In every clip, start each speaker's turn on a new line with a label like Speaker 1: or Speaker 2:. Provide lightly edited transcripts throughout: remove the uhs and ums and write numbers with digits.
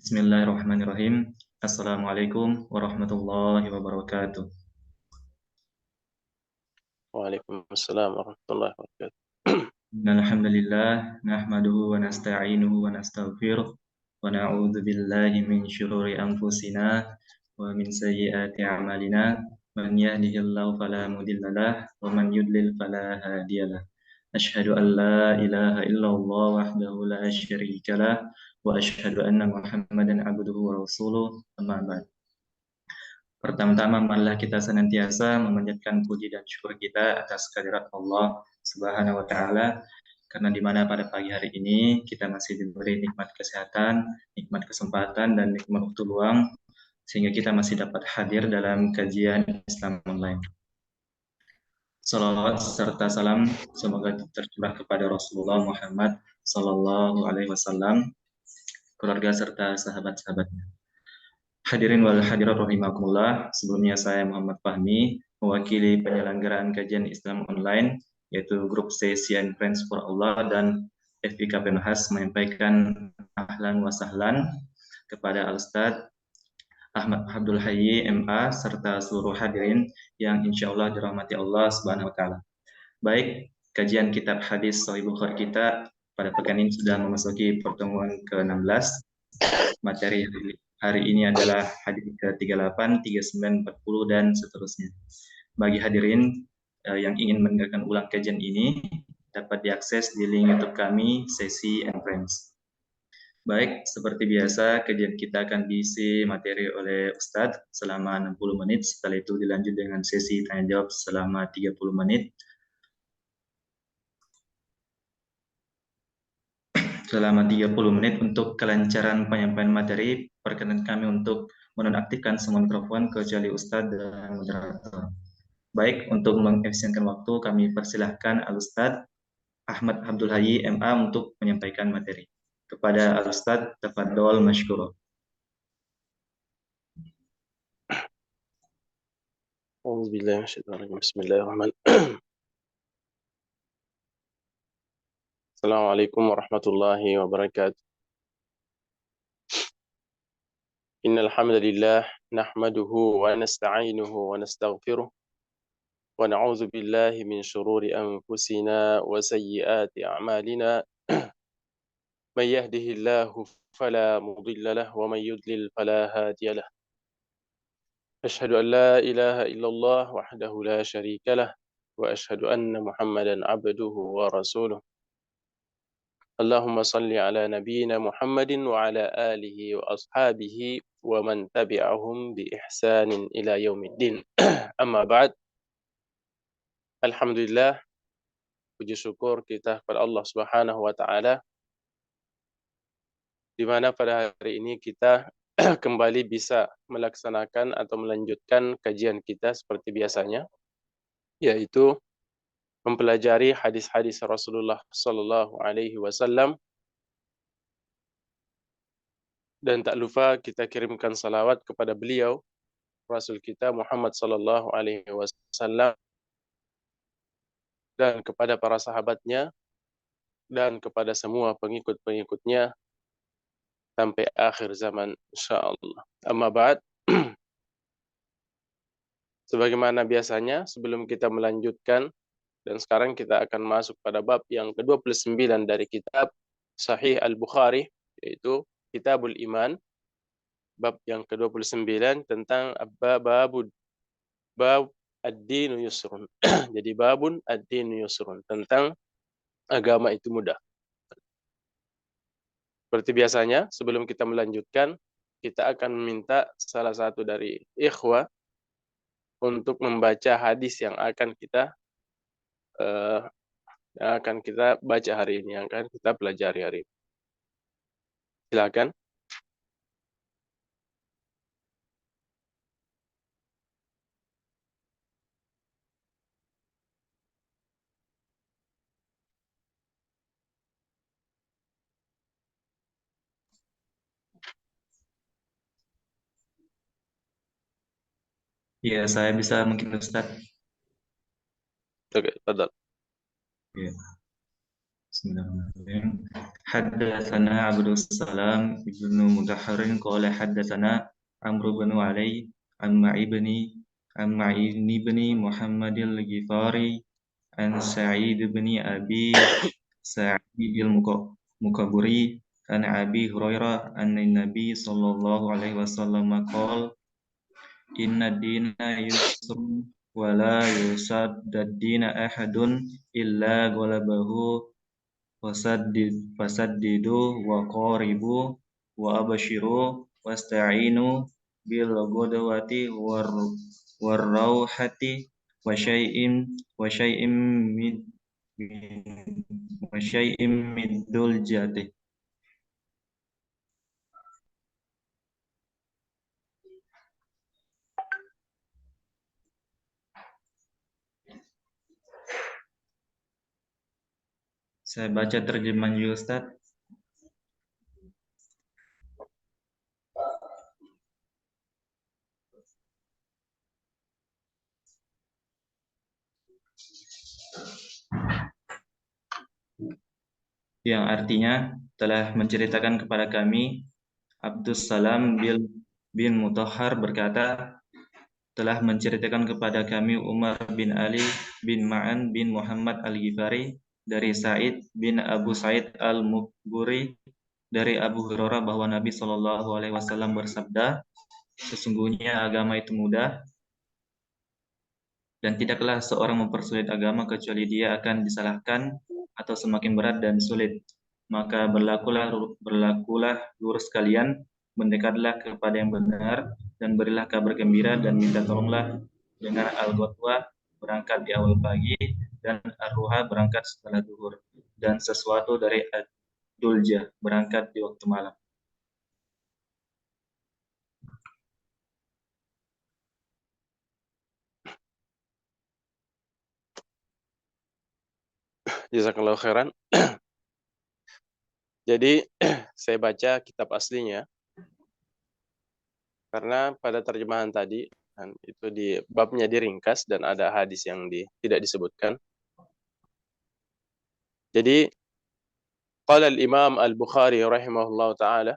Speaker 1: Bismillahirrahmanirrahim. Assalamualaikum warahmatullahi wabarakatuh.
Speaker 2: Waalaikumsalam warahmatullahi wabarakatuh.
Speaker 1: Alhamdulillah, nahmaduhu wa nasta'inuhu wa nastaghfiruh wa na'udzu billahi min syururi anfusina wa min sayyiati a'malina. Man yahdihillahu fala mudhillalah wa man yudlil fala hadiyalah. Asyhadu an la ilaha illallah wahdahu la syarikalah wa asyhadu anna Muhammadan abduhu wa rasuluh. Amma ba'd. Pertama-tama, marilah kita senantiasa memanjatkan puji dan syukur kita atas kehadirat Allah Subhanahu wa Ta'ala, karena di mana pada pagi hari ini kita masih diberi nikmat kesehatan, nikmat kesempatan, dan nikmat waktu luang, sehingga kita masih dapat hadir dalam kajian Islam online. Salawat serta salam semoga tercurah kepada Rasulullah Muhammad Sallallahu Alaihi Wasallam, keluarga serta sahabat-sahabatnya. Hadirin wal hadirat rahimakumullah, sebelumnya saya Muhammad Fahmi, mewakili penyelenggaraan kajian Islam online, yaitu grup Sesi and Friends for Allah dan FIK Penhas, menyampaikan ahlan wa sahlan kepada Al-Ustadz Ahmad Abdul Hayy MA serta seluruh hadirin yang insya Allah dirahmati Allah Subhanahu wa Ta'ala. Baik, kajian kitab hadis Sahih Bukhari kita pada pekan ini sudah memasuki pertemuan ke-16. Materi hari ini adalah hadis ke-38, 39, 40, dan seterusnya. Bagi hadirin yang ingin mendengarkan ulang kajian ini, dapat diakses di link YouTube kami, Sesi and Friends. Baik, seperti biasa, kajian kita akan diisi materi oleh Ustadz selama 60 menit. Setelah itu dilanjut dengan sesi tanya-jawab selama 30 menit. Selama 30 menit untuk kelancaran penyampaian materi, perkenan kami untuk menonaktifkan semua mikrofon kecuali Ustadz dan moderator. Baik, untuk mengefisienkan waktu, kami persilahkan Al-Ustadz Ahmad Abdul Hayy MA untuk menyampaikan materi. Kepada Al-Ustadz, tafadhol masykurah.
Speaker 2: Bismillahirrahmanirrahim. Assalamualaikum warahmatullahi wabarakatuh. Innal hamdalillah nahmaduhu wa nasta'inuhu wa nastaghfiruh wa na'udzu billahi min shururi anfusina wa sayyiati a'malina. May yahdihillahu fala mudilla lahu wa may yudlil fala hadiya lahu. Asyhadu an la ilaha illallah wahdahu la syarika lah wa asyhadu anna Muhammadan abduhu wa rasuluh. Allahumma salli ala nabiyyina Muhammadin wa ala alihi wa ashabihi wa man tabi'ahum bi ihsanin ila yaumiddin. Amma ba'd. Alhamdulillah, puji syukur kita kepada Allah Subhanahu wa taala, di mana pada hari ini kita kembali bisa melaksanakan atau melanjutkan kajian kita seperti biasanya, yaitu mempelajari hadis-hadis Rasulullah sallallahu alaihi wasallam. Dan tak lupa kita kirimkan salawat kepada beliau, Rasul kita Muhammad sallallahu alaihi wasallam, dan kepada para sahabatnya dan kepada semua pengikut-pengikutnya sampai akhir zaman insyaallah. Amma ba'd. Sebagaimana biasanya, sebelum kita melanjutkan, dan sekarang kita akan masuk pada bab yang ke-29 dari kitab Sahih Al-Bukhari, yaitu Kitabul Iman, bab yang ke-29 tentang bab ad-dinu yusrun. Jadi babun ad-dinu yusrun, tentang agama itu mudah. Seperti biasanya, sebelum kita melanjutkan, kita akan meminta salah satu dari ikhwah untuk membaca hadis yang akan kita baca hari ini, yang akan kita pelajari hari ini. Silakan.
Speaker 1: Ya, saya bisa mungkin Ustadz.
Speaker 2: Oke, betul.
Speaker 1: Ya. Bismillahirrahmanirrahim. Haddatsana Abdus Salam ibnu Mutahharin qala haddatsana Amr bin Ali an Ma'ibni Muhammadil Ghifari an Sa'id bin Abi Sa'id al-Mukaburi an Abi Hurairah anna Nabi sallallahu alaihi wasallam qala inna dina yusrun wa la yusaddad dina ahadun illa ghalabahu fasaddidu wa qaribu wa abashiru wasta'inu bil ghadawati war rauhati wa syai'in min wa syai'in min duljati. Saya baca terjemahan juga, Ustaz. Yang artinya telah menceritakan kepada kami Abdus Salam bin Mutahhar berkata, telah menceritakan kepada kami Umar bin Ali bin Ma'an bin Muhammad Al-Ghifari dari Sa'id bin Abu Sa'id Al-Mukburi dari Abu Hurairah bahwa Nabi Shallallahu alaihi wasallam bersabda, sesungguhnya agama itu mudah dan tidaklah seorang mempersulit agama kecuali dia akan disalahkan atau semakin berat dan sulit. Maka berlakulah lurus kalian, mendekatlah kepada yang benar dan berilah kabar gembira dan minta tolonglah dengan al-ghadwah berangkat di awal pagi dan ar-ruha berangkat setelah zuhur dan sesuatu dari ad-dulja berangkat di waktu malam.
Speaker 2: Jazakallahu khairan. Jadi saya baca kitab aslinya karena pada terjemahan tadi itu di babnya diringkas dan ada hadis yang tidak disebutkan. Jadi qala al-Imam Al-Bukhari rahimahullahu taala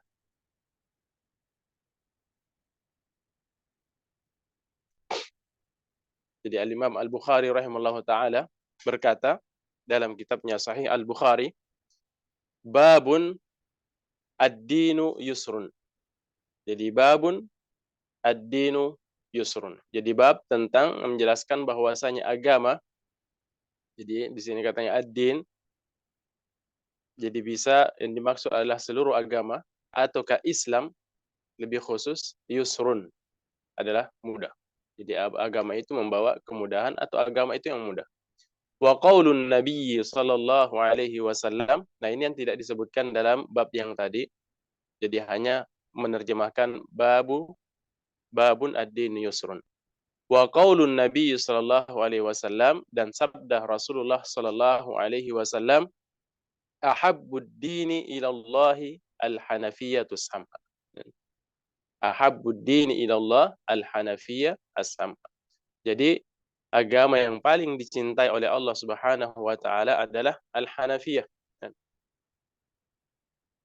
Speaker 2: Jadi Al-Imam Al-Bukhari rahimahullahu taala berkata dalam kitabnya Sahih Al-Bukhari, babun ad-dinu yusrun. Jadi babun ad-dinu yusrun. Jadi bab tentang menjelaskan bahwasanya agama, jadi di sini katanya ad-din, jadi bisa yang dimaksud adalah seluruh agama ataukah Islam lebih khusus, yusrun adalah mudah. Jadi agama itu membawa kemudahan atau agama itu yang mudah. Wa qaulun Nabi sallallahu alaihi wasallam. Nah, ini yang tidak disebutkan dalam bab yang tadi. Jadi hanya menerjemahkan babun ad-din yusrun. Wa qaulun Nabi sallallahu alaihi wasallam, dan sabda Rasulullah sallallahu alaihi wasallam, ahabbud dini ila Allah al-hanafiyyatu samha. Ahabbud dini ila Allah al-hanafiyyah as-samha. Jadi agama yang paling dicintai oleh Allah Subhanahu wa taala adalah al-Hanafiyah.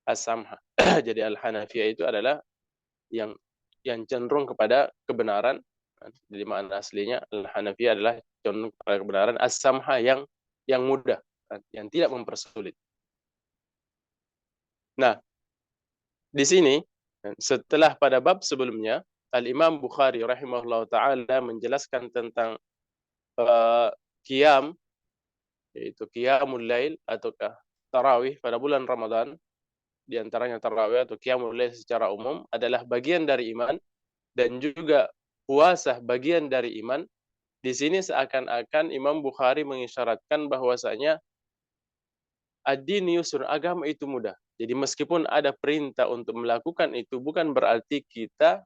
Speaker 2: As-samha. Jadi al-Hanafiyah itu adalah yang cenderung kepada kebenaran. Jadi makna aslinya al-Hanafiyah adalah cenderung kepada kebenaran, as-samha yang mudah, yang tidak mempersulit. Nah, di sini setelah pada bab sebelumnya Al-Imam Bukhari rahimahullah taala menjelaskan tentang qiyam, yaitu qiyamul lail ataukah tarawih pada bulan Ramadan. Di antaranya tarawih atau qiyamul lail secara umum adalah bagian dari iman, dan juga puasa bagian dari iman. Di sini seakan-akan Imam Bukhari mengisyaratkan bahwasanya ad-din yusrun, agama itu mudah. Jadi meskipun ada perintah untuk melakukan itu, bukan berarti kita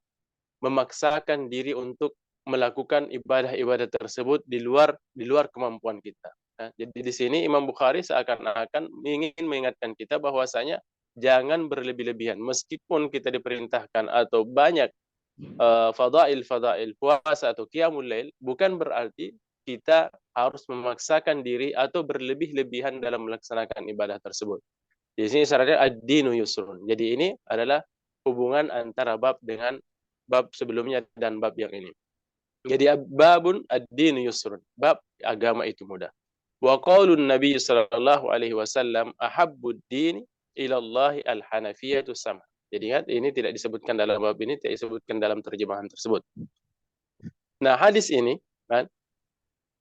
Speaker 2: memaksakan diri untuk melakukan ibadah-ibadah tersebut di luar kemampuan kita. Nah, jadi di sini Imam Bukhari seakan-akan ingin mengingatkan kita bahwasanya jangan berlebih-lebihan. Meskipun kita diperintahkan atau banyak fadail puasa atau qiyamul lail, bukan berarti kita harus memaksakan diri atau berlebih-lebihan dalam melaksanakan ibadah tersebut. Di sini syaratnya ad-dinu yusrun. Jadi ini adalah hubungan antara bab dengan bab sebelumnya dan bab yang ini. Jadi babun ad-dinu yusrun. Bab agama itu mudah. Wa qaulun Nabi sallallahu alaihi wasallam ahabbud din ila Allah al-hanafiyatu sama. Jadi kan ini tidak disebutkan dalam bab ini, tidak disebutkan dalam terjemahan tersebut. Nah, hadis ini kan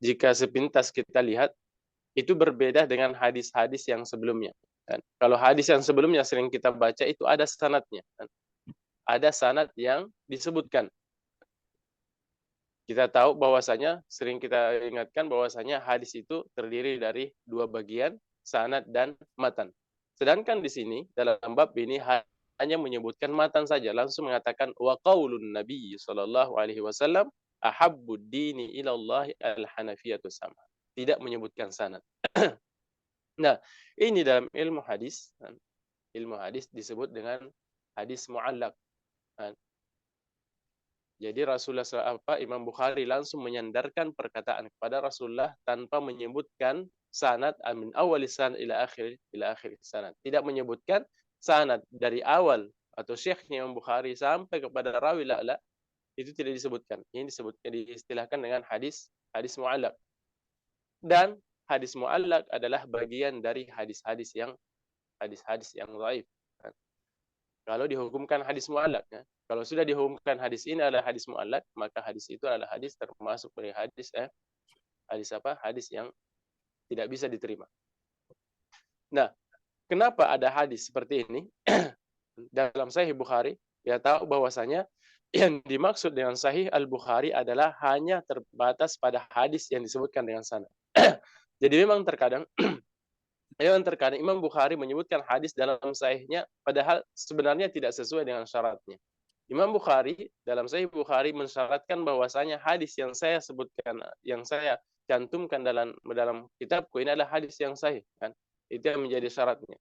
Speaker 2: jika sepintas kita lihat itu berbeda dengan hadis-hadis yang sebelumnya. Kan? Kalau hadis yang sebelumnya sering kita baca itu ada sanadnya. Kan? Ada sanad yang disebutkan. Kita tahu bahwasanya, sering kita ingatkan bahwasanya hadis itu terdiri dari dua bagian, sanad dan matan. Sedangkan di sini, dalam bab ini hanya menyebutkan matan saja, langsung mengatakan wa qaulun Nabi sallallahu alaihi wasallam ahabbud dini ila Allah al-hanafiyatu sama. Tidak menyebutkan sanad. Nah, ini dalam ilmu hadis disebut dengan hadis mu'allaq. Jadi Imam Bukhari langsung menyandarkan perkataan kepada Rasulullah tanpa menyebutkan sanad min awal sanad ila akhir sanad. Tidak menyebutkan sanad dari awal atau syekhnya Imam Bukhari sampai kepada rawi la'la, itu tidak disebutkan. Ini diistilahkan dengan hadis mu'allaq. Dan hadis mu'allaq adalah bagian dari hadis-hadis yang dhaif. Kalau dihukumkan hadis mu'allaq, ya. Kalau sudah dihukumkan hadis ini adalah hadis mu'allaq, maka hadis itu adalah hadis termasuk dari hadis yang tidak bisa diterima. Nah, kenapa ada hadis seperti ini? Dalam Sahih Bukhari, ya tahu bahwasanya yang dimaksud dengan Sahih Al-Bukhari adalah hanya terbatas pada hadis yang disebutkan dengan sanad. Jadi memang terkadang Imam Bukhari menyebutkan hadis dalam sahihnya padahal sebenarnya tidak sesuai dengan syaratnya. Imam Bukhari dalam Sahih Bukhari mensyaratkan bahwasanya hadis yang saya sebutkan, yang saya cantumkan dalam kitabku ini adalah hadis yang sahih, kan? Itu yang menjadi syaratnya.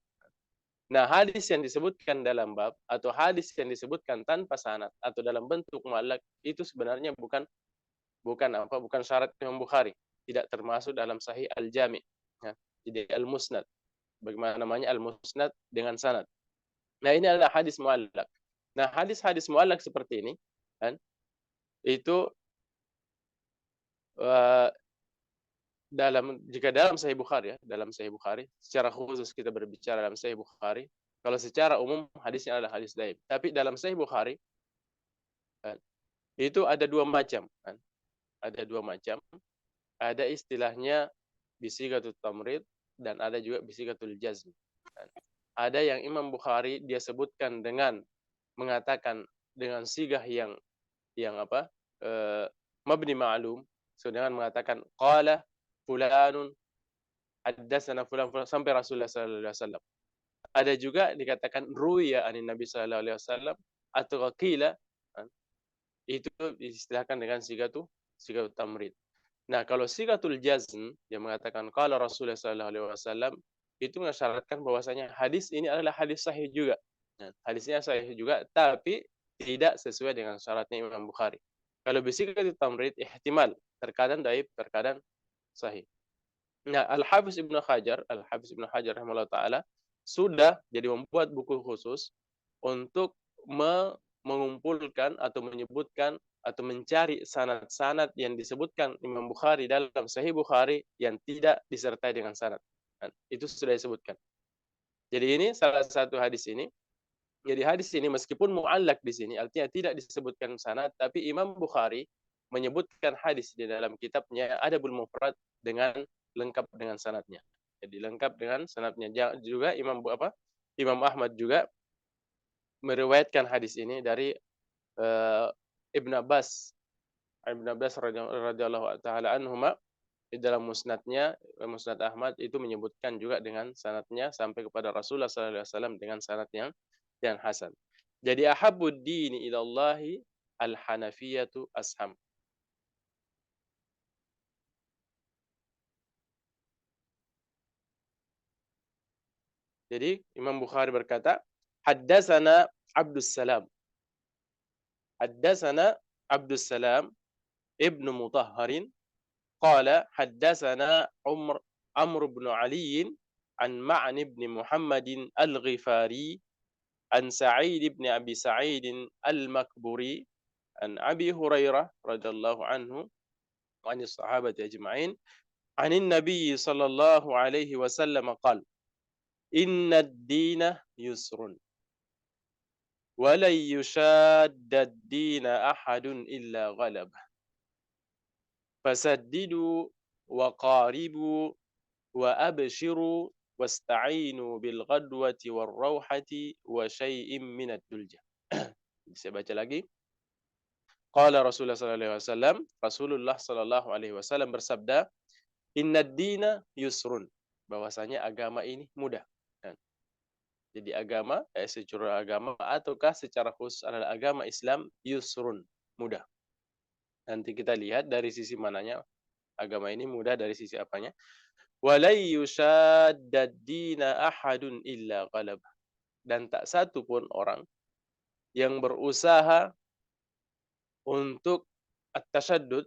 Speaker 2: Nah, hadis yang disebutkan dalam bab atau hadis yang disebutkan tanpa sanad atau dalam bentuk mu'allaq itu sebenarnya bukan syarat Imam Bukhari, tidak termasuk dalam Sahih Al-Jami'. Ya. Jadi Al-Musnad. Bagaimana namanya Al-Musnad dengan sanad. Nah, ini adalah hadis mu'allaq. Nah, hadis-hadis mu'allaq seperti ini kan itu jika dalam Sahih Bukhari, dalam Sahih Bukhari secara khusus kita berbicara dalam Sahih Bukhari, kalau secara umum hadisnya adalah hadis dhaif. Tapi dalam Sahih Bukhari kan, itu ada dua macam kan. Ada dua macam. Ada istilahnya bisigatul tamrid dan ada juga bisigatul jazm. Ada yang Imam Bukhari dia sebutkan dengan mengatakan dengan sigah yang mabni ma'lum, dengan mengatakan qala fulanun haddatsana fulan sampai Rasulullah sallallahu alaihi wasallam. Ada juga dikatakan ruya anin Nabi sallallahu alaihi wasallam atau qila, itu diistilahkan dengan sigatul tamrid. Nah, kalau sigatul jazm yang mengatakan qala Rasulullah sallallahu alaihi wasallam itu mensyaratkan bahwasanya hadis ini adalah hadis sahih juga. Nah, hadisnya sahih juga tapi tidak sesuai dengan syaratnya Imam Bukhari. Kalau bisigatul tamrid ihtimal, terkadang dhaif, terkadang sahih. Nah, Al-Hafiz Ibnu Hajar rahimahullah taala sudah jadi membuat buku khusus untuk mengumpulkan atau menyebutkan atau mencari sanad-sanad yang disebutkan Imam Bukhari dalam Sahih Bukhari yang tidak disertai dengan sanad. Itu sudah disebutkan. Jadi ini salah satu hadis ini. Jadi hadis ini meskipun mu'allaq di sini artinya tidak disebutkan sanad, tapi Imam Bukhari menyebutkan hadis di dalam kitabnya Adabul Mufrad dengan lengkap dengan sanadnya. Jadi lengkap dengan sanadnya. Juga Imam Ahmad juga meriwayatkan hadis ini dari Ibn Abbas radhiyallahu taala anhuma. Di dalam Musnad Ahmad itu menyebutkan juga dengan sanadnya sampai kepada Rasulullah sallallahu alaihi wasallam dengan sanad yang hasan. Jadi ahabbud dini ila Allahi al-hanafiyatu asham. Jadi Imam Bukhari berkata, haddatsana Abdus Salam Ibnu Mutahharin qala haddatsana Amr bin Ali an Ma'an bin Muhammadin al-Ghifari an Sa'id bin Abi Sa'id al-Makburi an Abi Hurairah radhiyallahu anhu wa anis sahabati ajma'in عن النبي صلى الله عليه وسلم قال إن الدين يسر ولن يشاد الدين أحد إلا غلبه فسددوا وقاربوا وأبشروا واستعينوا بالغدوة والروحة وشيء من الدلجة. Saya baca lagi. Qala Rasulullah sallallahu alaihi wasallam, Rasulullah sallallahu alaihi wasallam bersabda, Inna dina yusrun. Bahwasanya agama ini mudah. Jadi agama, secara agama ataukah secara khusus adalah agama Islam yusrun, mudah. Nanti kita lihat dari sisi mananya agama ini mudah, dari sisi apanya. Walai yushaddad dina ahadun illa ghalab. Dan tak satu pun orang yang berusaha untuk at-tashaddud,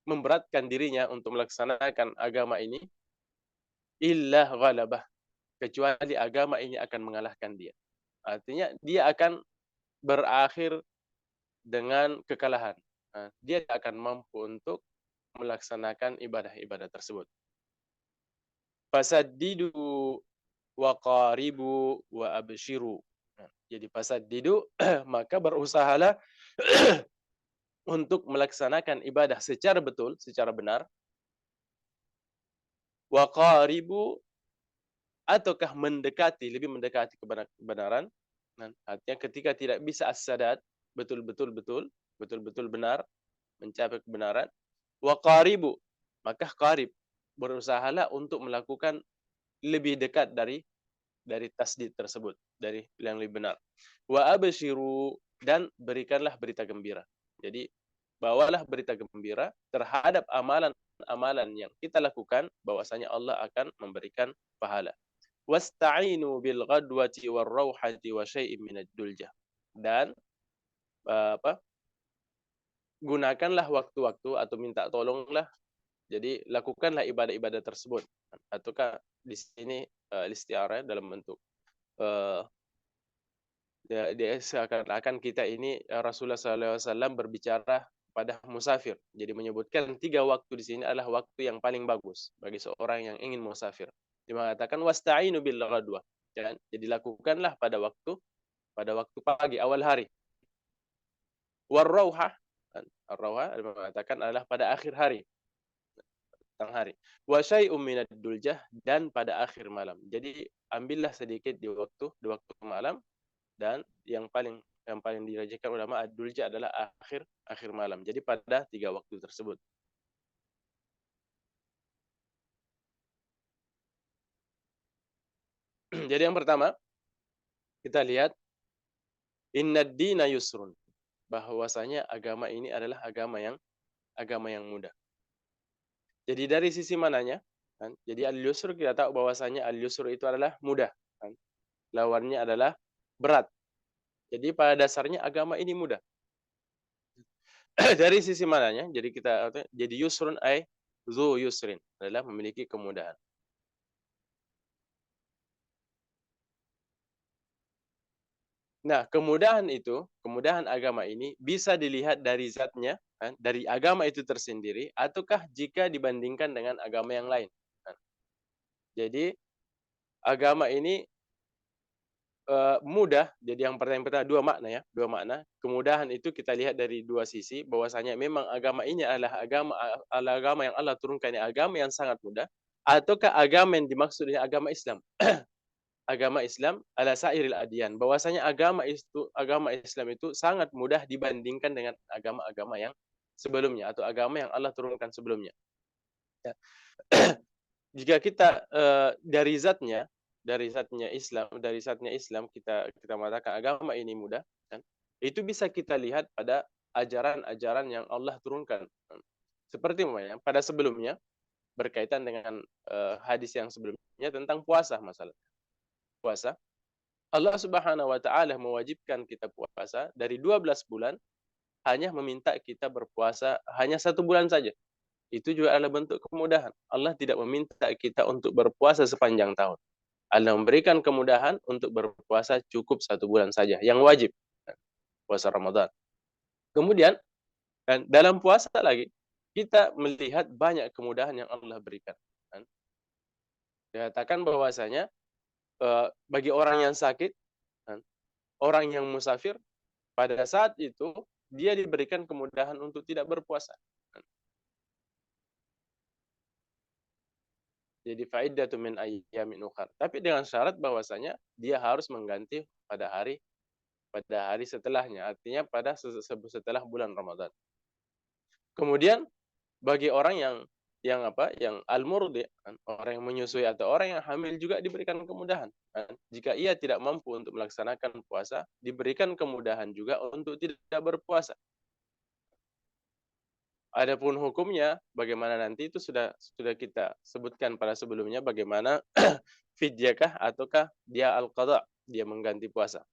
Speaker 2: memberatkan dirinya untuk melaksanakan agama ini, illa ghalabah, kecuali agama ini akan mengalahkan dia. Artinya dia akan berakhir dengan kekalahan. Dia akan mampu untuk melaksanakan ibadah-ibadah tersebut. Fasaddidu wa qaribu wa abshiru. Jadi fasaddidu maka berusahalah untuk melaksanakan ibadah secara betul, secara benar. Wa qaribu ataukah mendekati, lebih mendekati kebenaran. Artinya ketika tidak bisa as-sadat, betul-betul benar, mencapai kebenaran. Wa qaribu, maka qarib, berusahalah untuk melakukan lebih dekat dari tasdid tersebut, dari yang lebih benar. Wa abshiru, dan berikanlah berita gembira. Jadi bawalah berita gembira terhadap amalan-amalan yang kita lakukan, bahwasanya Allah akan memberikan pahala. Wasta'inu bil ghadwati war rauhati wa syai'in minad duljah. Dan gunakanlah waktu-waktu atau minta tolonglah. Jadi lakukanlah ibadah-ibadah tersebut. Ataukah di sini istiarah dalam bentuk dia seakan-akan kita ini Rasulullah SAW berbicara pada musafir. Jadi menyebutkan 3 waktu di sini adalah waktu yang paling bagus bagi seorang yang ingin musafir. Dia mengatakan wasta'inu bil ghadwah. Jadi lakukanlah pada waktu pagi, awal hari. War rauhah, ar-rauhah mengatakan adalah pada akhir hari, tengah hari. Wa syai'um minad duljah, dan pada akhir malam. Jadi ambillah sedikit di waktu malam, dan yang paling dirajakan ulama ad-duljah adalah akhir malam. Jadi pada 3 waktu tersebut. Jadi yang pertama kita lihat innad dina yusrun, bahwasanya agama ini adalah agama yang mudah. Jadi dari sisi mananya? Jadi al-yusr, kita tahu bahwasanya al-yusr itu adalah mudah. Lawannya adalah berat. Jadi pada dasarnya agama ini mudah. Dari sisi mananya? Jadi yusrun ay zu yusrin, adalah memiliki kemudahan. Nah, kemudahan agama ini bisa dilihat dari zatnya, dari agama itu tersendiri, ataukah jika dibandingkan dengan agama yang lain. Jadi agama ini mudah. Jadi yang pertama 2 makna ya, 2 makna. Kemudahan itu kita lihat dari 2 sisi, bahwasanya memang agama ini adalah agama yang Allah turunkan, agama yang sangat mudah, ataukah agama yang dimaksud dengan agama Islam. Agama Islam ala sairil adyan, bahwasanya agama Islam itu sangat mudah dibandingkan dengan agama-agama yang sebelumnya atau agama yang Allah turunkan sebelumnya. Ya. Jika kita dari zatnya Islam kita mengatakan agama ini mudah, kan? Itu bisa kita lihat pada ajaran-ajaran yang Allah turunkan. Seperti pada sebelumnya berkaitan dengan hadis yang sebelumnya tentang puasa, masalah puasa. Allah Subhanahu wa taala mewajibkan kita puasa dari 12 bulan, hanya meminta kita berpuasa hanya 1 bulan saja. itu juga adalah bentuk kemudahan. Allah tidak meminta kita untuk berpuasa sepanjang tahun. Allah memberikan kemudahan untuk berpuasa cukup 1 bulan saja, yang wajib, puasa Ramadan. Kemudian, dan dalam puasa lagi, kita melihat banyak kemudahan yang Allah berikan. Dikatakan bahwasanya bagi orang yang sakit, orang yang musafir, pada saat itu dia diberikan kemudahan untuk tidak berpuasa. Jadi fa'iddatu min ayyamin ukhar. Tapi dengan syarat bahwasanya dia harus mengganti pada hari setelahnya, artinya pada setelah bulan Ramadan. Kemudian bagi orang yang al-murdi, orang yang menyusui atau orang yang hamil juga diberikan kemudahan. Jika ia tidak mampu untuk melaksanakan puasa, diberikan kemudahan juga untuk tidak berpuasa. Adapun hukumnya bagaimana nanti itu sudah kita sebutkan pada sebelumnya, bagaimana fidyakah ataukah dia al-qadha, dia mengganti puasa.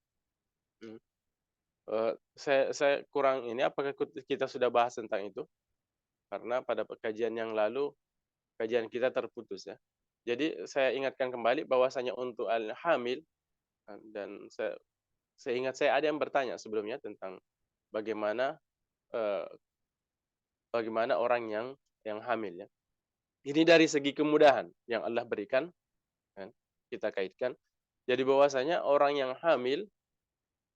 Speaker 2: Saya kurang ini, apakah kita sudah bahas tentang itu? Karena pada kajian yang lalu kajian kita terputus ya. Jadi saya ingatkan kembali bahwasanya untuk al-hamil, dan saya ingat saya ada yang bertanya sebelumnya tentang bagaimana orang yang hamil ya. Ini dari segi kemudahan yang Allah berikan, kan? Kita kaitkan. Jadi bahwasanya orang yang hamil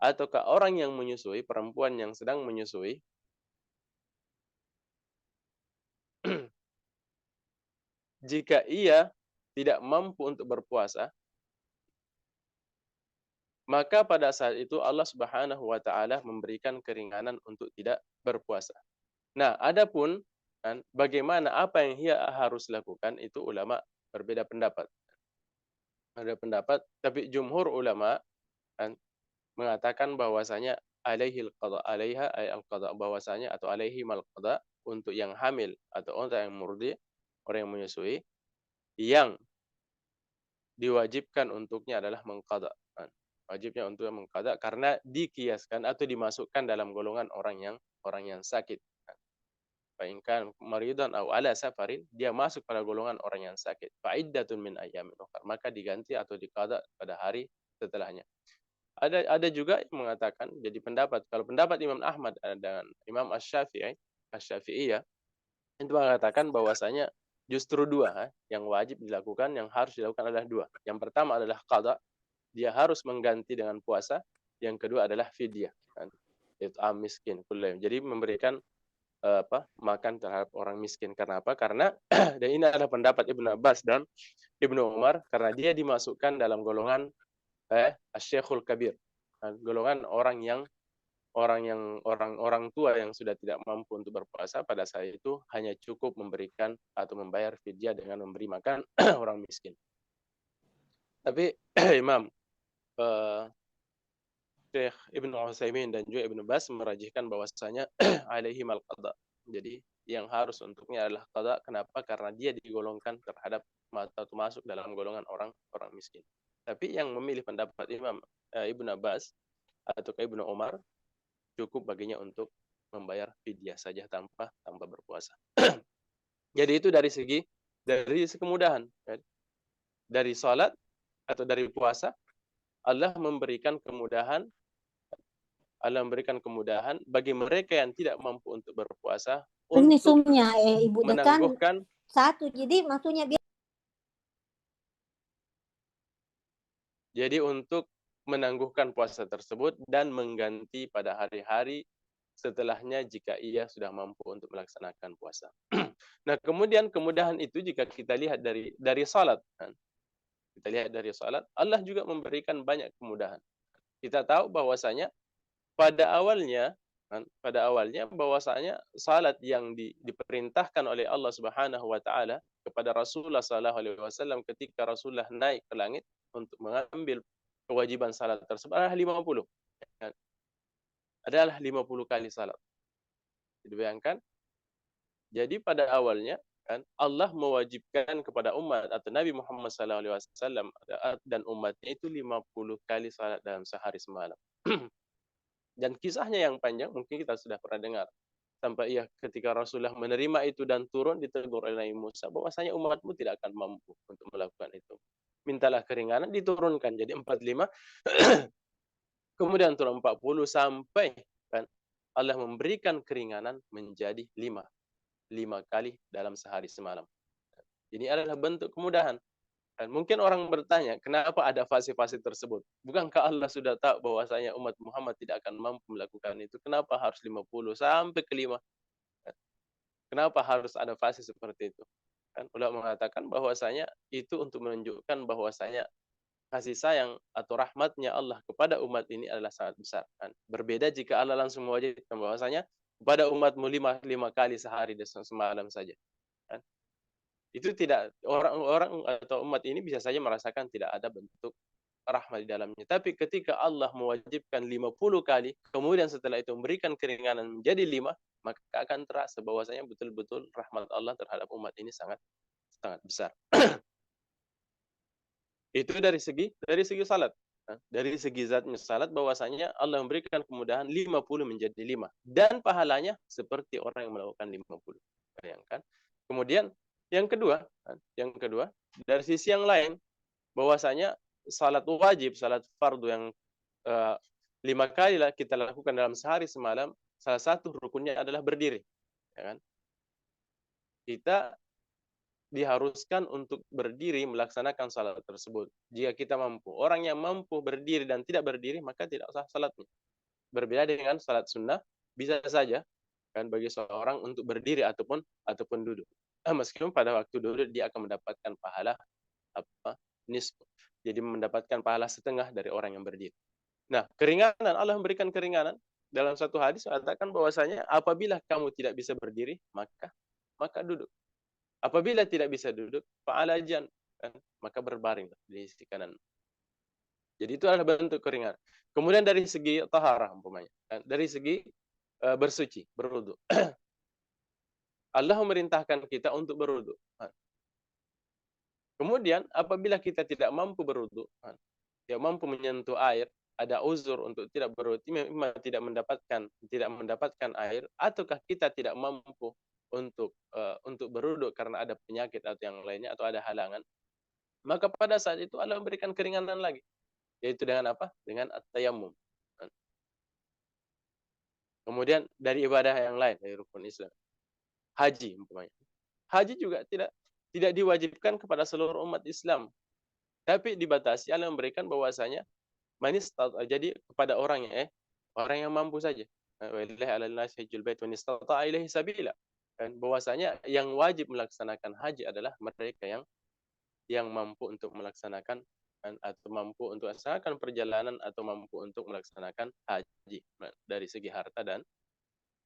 Speaker 2: ataukah orang yang menyusui, perempuan yang sedang menyusui, jika ia tidak mampu untuk berpuasa, maka pada saat itu Allah Subhanahu wa taala memberikan keringanan untuk tidak berpuasa. Nah, adapun bagaimana apa yang ia harus lakukan, itu ulama berbeda pendapat. Ada pendapat, tapi jumhur ulama mengatakan bahwasanya alaihi al-qadha, alaiha ay al-qadha, bahwasanya atau alaihi mal-qadha, untuk yang hamil atau untuk yang murdi, orang yang menyusui, yang diwajibkan untuknya adalah mengqadha. Wajibnya untuk mengqadha karena dikiaskan atau dimasukkan dalam golongan orang yang sakit. Fa in kan maridan aw ala safarin, dia masuk pada golongan orang yang sakit. Fa iddatun min ayyamin ukhra, maka diganti atau diqadha pada hari setelahnya. Ada juga yang mengatakan, jadi pendapat, kalau pendapat Imam Ahmad dan Imam Asy-Syafi'iyah itu mengatakan bahwasanya justru dua yang wajib dilakukan, yang harus dilakukan adalah dua. Yang pertama adalah qadha, dia harus mengganti dengan puasa. Yang kedua adalah fidyah, itu miskin kullaim. Jadi memberikan makan terhadap orang miskin. Karena apa? Karena dan ini adalah pendapat Ibnu Abbas dan Ibnu Umar, karena dia dimasukkan dalam golongan asy-syekhul kabir, golongan orang tua yang sudah tidak mampu untuk berpuasa. Pada saat itu hanya cukup memberikan atau membayar fidyah dengan memberi makan orang miskin. Tapi Imam Syekh Ibnu Utsaimin dan juga Ibnu Bas merajihkan bahwasanya alaihi mal-qadha. Jadi yang harus untuknya adalah qadha. Kenapa? Karena dia digolongkan terhadap atau masuk dalam golongan orang miskin. Tapi yang memilih pendapat Imam Ibnu Abbas atau Ibnu Umar, cukup baginya untuk membayar fidyah saja tanpa berpuasa. Jadi itu dari segi kemudahan. Dari salat atau dari puasa, Allah memberikan kemudahan bagi mereka yang tidak mampu untuk berpuasa
Speaker 3: Ini
Speaker 2: untuk
Speaker 3: sumnya Ibu Dekan
Speaker 2: menangguhkan
Speaker 3: satu. Jadi maksudnya
Speaker 2: untuk menangguhkan puasa tersebut dan mengganti pada hari-hari setelahnya jika ia sudah mampu untuk melaksanakan puasa. Nah, kemudian kemudahan itu jika kita lihat dari salat, kita lihat dari salat, Allah juga memberikan banyak kemudahan. Kita tahu bahwasanya pada awalnya bahwasanya salat yang diperintahkan oleh Allah Subhanahu wa taala kepada Rasulullah sallallahu alaihi wasallam ketika Rasulullah naik ke langit untuk mengambil kewajiban salat tersebut adalah 50. Adalah 50 kali salat. Dibayangkan? Jadi pada awalnya Allah mewajibkan kepada umat atau Nabi Muhammad sallallahu alaihi wasallam dan umatnya itu 50 kali salat dalam sehari semalam. Dan kisahnya yang panjang mungkin kita sudah pernah dengar. tanpa ia ketika Rasulullah menerima itu dan turun ditegur oleh Nabi Musa bahwasanya umatmu tidak akan mampu untuk melakukan itu. Mintalah keringanan, diturunkan jadi 45 kemudian turun 40 sampai kan Allah memberikan keringanan menjadi 5 kali dalam sehari semalam. Ini adalah bentuk kemudahan. Dan mungkin orang bertanya, kenapa ada fase-fase tersebut? Bukankah Allah sudah tahu bahwasanya umat Muhammad tidak akan mampu melakukan itu? Kenapa harus 50 sampai ke 5? Kenapa harus ada fase seperti itu? Kan ulama mengatakan bahwasanya itu untuk menunjukkan bahwasanya kasih sayang atau rahmatnya Allah kepada umat ini adalah sangat besar. Kan? Berbeda jika Allah langsung mewajibkan bahwasanya kepada umatmu 5 kali sehari dan semalam saja. Kan? Itu tidak, orang atau umat ini bisa saja merasakan tidak ada bentuk rahmat di dalamnya. Tapi ketika Allah mewajibkan 50 kali, kemudian setelah itu memberikan keringanan menjadi 5, maka akan terasa bahwasanya betul-betul rahmat Allah terhadap umat ini sangat besar. Itu dari segi salat. Dari segi zatnya salat bahwasanya Allah memberikan kemudahan 50 menjadi 5 dan pahalanya seperti orang yang melakukan 50. Bayangkan. Kemudian yang kedua dari sisi yang lain bahwasanya salat wajib, salat fardu yang 5 kali lah kita lakukan dalam sehari semalam, salah satu rukunnya adalah berdiri, ya kan? Kita diharuskan untuk berdiri melaksanakan salat tersebut. Jika kita mampu, orang yang mampu berdiri dan tidak berdiri maka tidak sah salatnya. Berbeda dengan salat sunnah, bisa saja kan bagi seorang untuk berdiri ataupun duduk. Meskipun pada waktu duduk dia akan mendapatkan pahala nisfu. Jadi mendapatkan pahala setengah dari orang yang berdiri. Nah, keringanan, Allah memberikan keringanan. Dalam satu hadis mengatakan bahwasanya apabila kamu tidak bisa berdiri, maka duduk. Apabila tidak bisa duduk, fa'ala jan, kan? Maka berbaring di sisi kanan. Jadi itu adalah bentuk keringanan. Kemudian dari segi taharah umpamanya, dari segi bersuci, berwudu. Allah memerintahkan kita untuk berwudu. Kemudian apabila kita tidak mampu berwudu, tidak mampu menyentuh air, ada uzur untuk tidak berwudu, memang tidak mendapatkan air, ataukah kita tidak mampu untuk berwudu karena ada penyakit atau yang lainnya atau ada halangan, maka pada saat itu Allah memberikan keringanan lagi, yaitu dengan apa? Dengan at-tayammum. Kemudian dari ibadah yang lain dari rukun Islam, haji umpamanya. Haji juga tidak diwajibkan kepada seluruh umat Islam, tapi dibatasi. Allah memberikan bahwasanya jadi kepada orang yang mampu saja. Walillahi 'alan nasi hajjul bait wa istata'a ilaihi sabila. Dan bahwasanya yang wajib melaksanakan haji adalah mereka yang mampu untuk melaksanakan atau mampu untuk melaksanakan perjalanan atau mampu untuk melaksanakan haji dari segi harta dan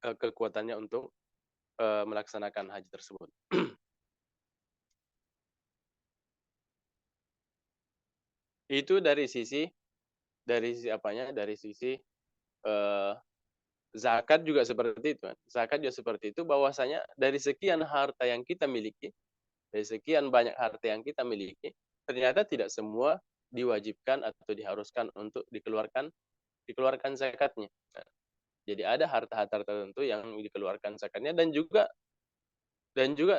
Speaker 2: kekuatannya untuk melaksanakan haji tersebut. Itu dari sisi apanya? Dari sisi zakat juga seperti itu. Zakat juga seperti itu, bahwasanya dari sekian harta yang kita miliki, dari sekian banyak harta yang kita miliki, ternyata tidak semua diwajibkan atau diharuskan untuk dikeluarkan zakatnya. Jadi ada harta-harta tertentu yang dikeluarkan zakatnya dan juga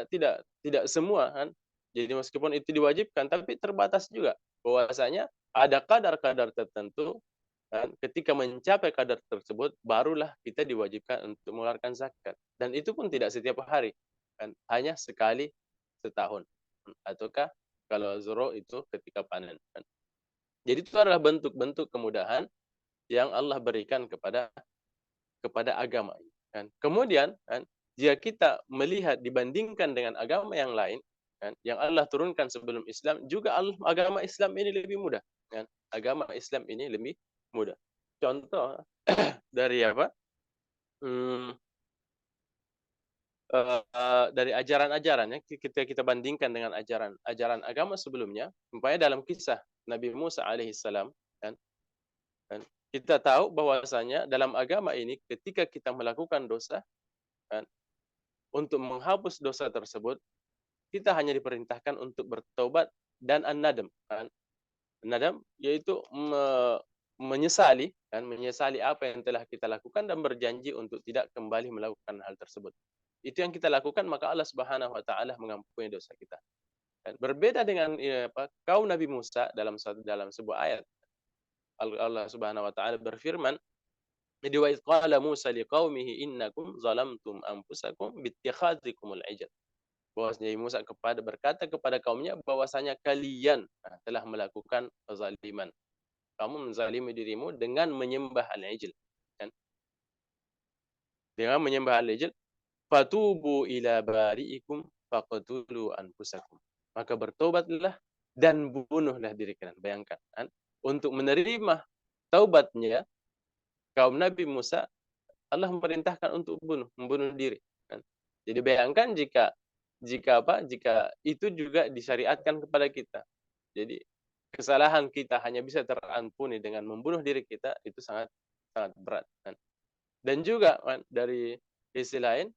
Speaker 2: tidak semua kan. Jadi meskipun itu diwajibkan tapi terbatas juga, bahwasanya ada kadar-kadar tertentu kan, ketika mencapai kadar tersebut barulah kita diwajibkan untuk mengeluarkan zakat, dan itu pun tidak setiap hari kan, hanya sekali setahun, ataukah kalau zuro itu ketika panen kan. Jadi itu adalah bentuk-bentuk kemudahan yang Allah berikan kepada agama kan. Kemudian kan, jika kita melihat dibandingkan dengan agama yang lain kan, yang Allah turunkan sebelum Islam, juga agama Islam ini lebih mudah kan. Agama Islam ini lebih mudah. Contoh dari apa? Dari ajaran-ajarannya, kita bandingkan dengan ajaran agama sebelumnya, umpamanya dalam kisah Nabi Musa alaihissalam kan, kita tahu bahwasanya dalam agama ini ketika kita melakukan dosa kan, untuk menghapus dosa tersebut kita hanya diperintahkan untuk bertobat dan an-nadam kan. Nadam yaitu menyesali dan menyesali apa yang telah kita lakukan dan berjanji untuk tidak kembali melakukan hal tersebut. Itu yang kita lakukan, maka Allah Subhanahu wa taala mengampuni dosa kita. Dan berbeda dengan kaum Nabi Musa dalam sebuah ayat, Allah Subhanahu wa taala berfirman, "Wa idh qala Musa liqaumihi innakum zalamtum anfusakum bittikhadzikumul ijl." Bahwasanya Musa berkata kepada kaumnya bahwasanya kalian telah melakukan kezaliman. Kamu menzalimi dirimu dengan menyembah al-ijl. Kan? Dengan menyembah al-ijl, fatubu ila bari'ikum faqtulu anfusakum. Maka bertobatlah dan bunuhlah diri kalian. Bayangkan, kan? Untuk menerima taubatnya kaum Nabi Musa, Allah memerintahkan untuk membunuh diri. Kan? Jadi bayangkan jika itu juga disyariatkan kepada kita. Jadi kesalahan kita hanya bisa terampuni dengan membunuh diri kita, itu sangat sangat berat. Kan? Dan juga kan, dari sisi lain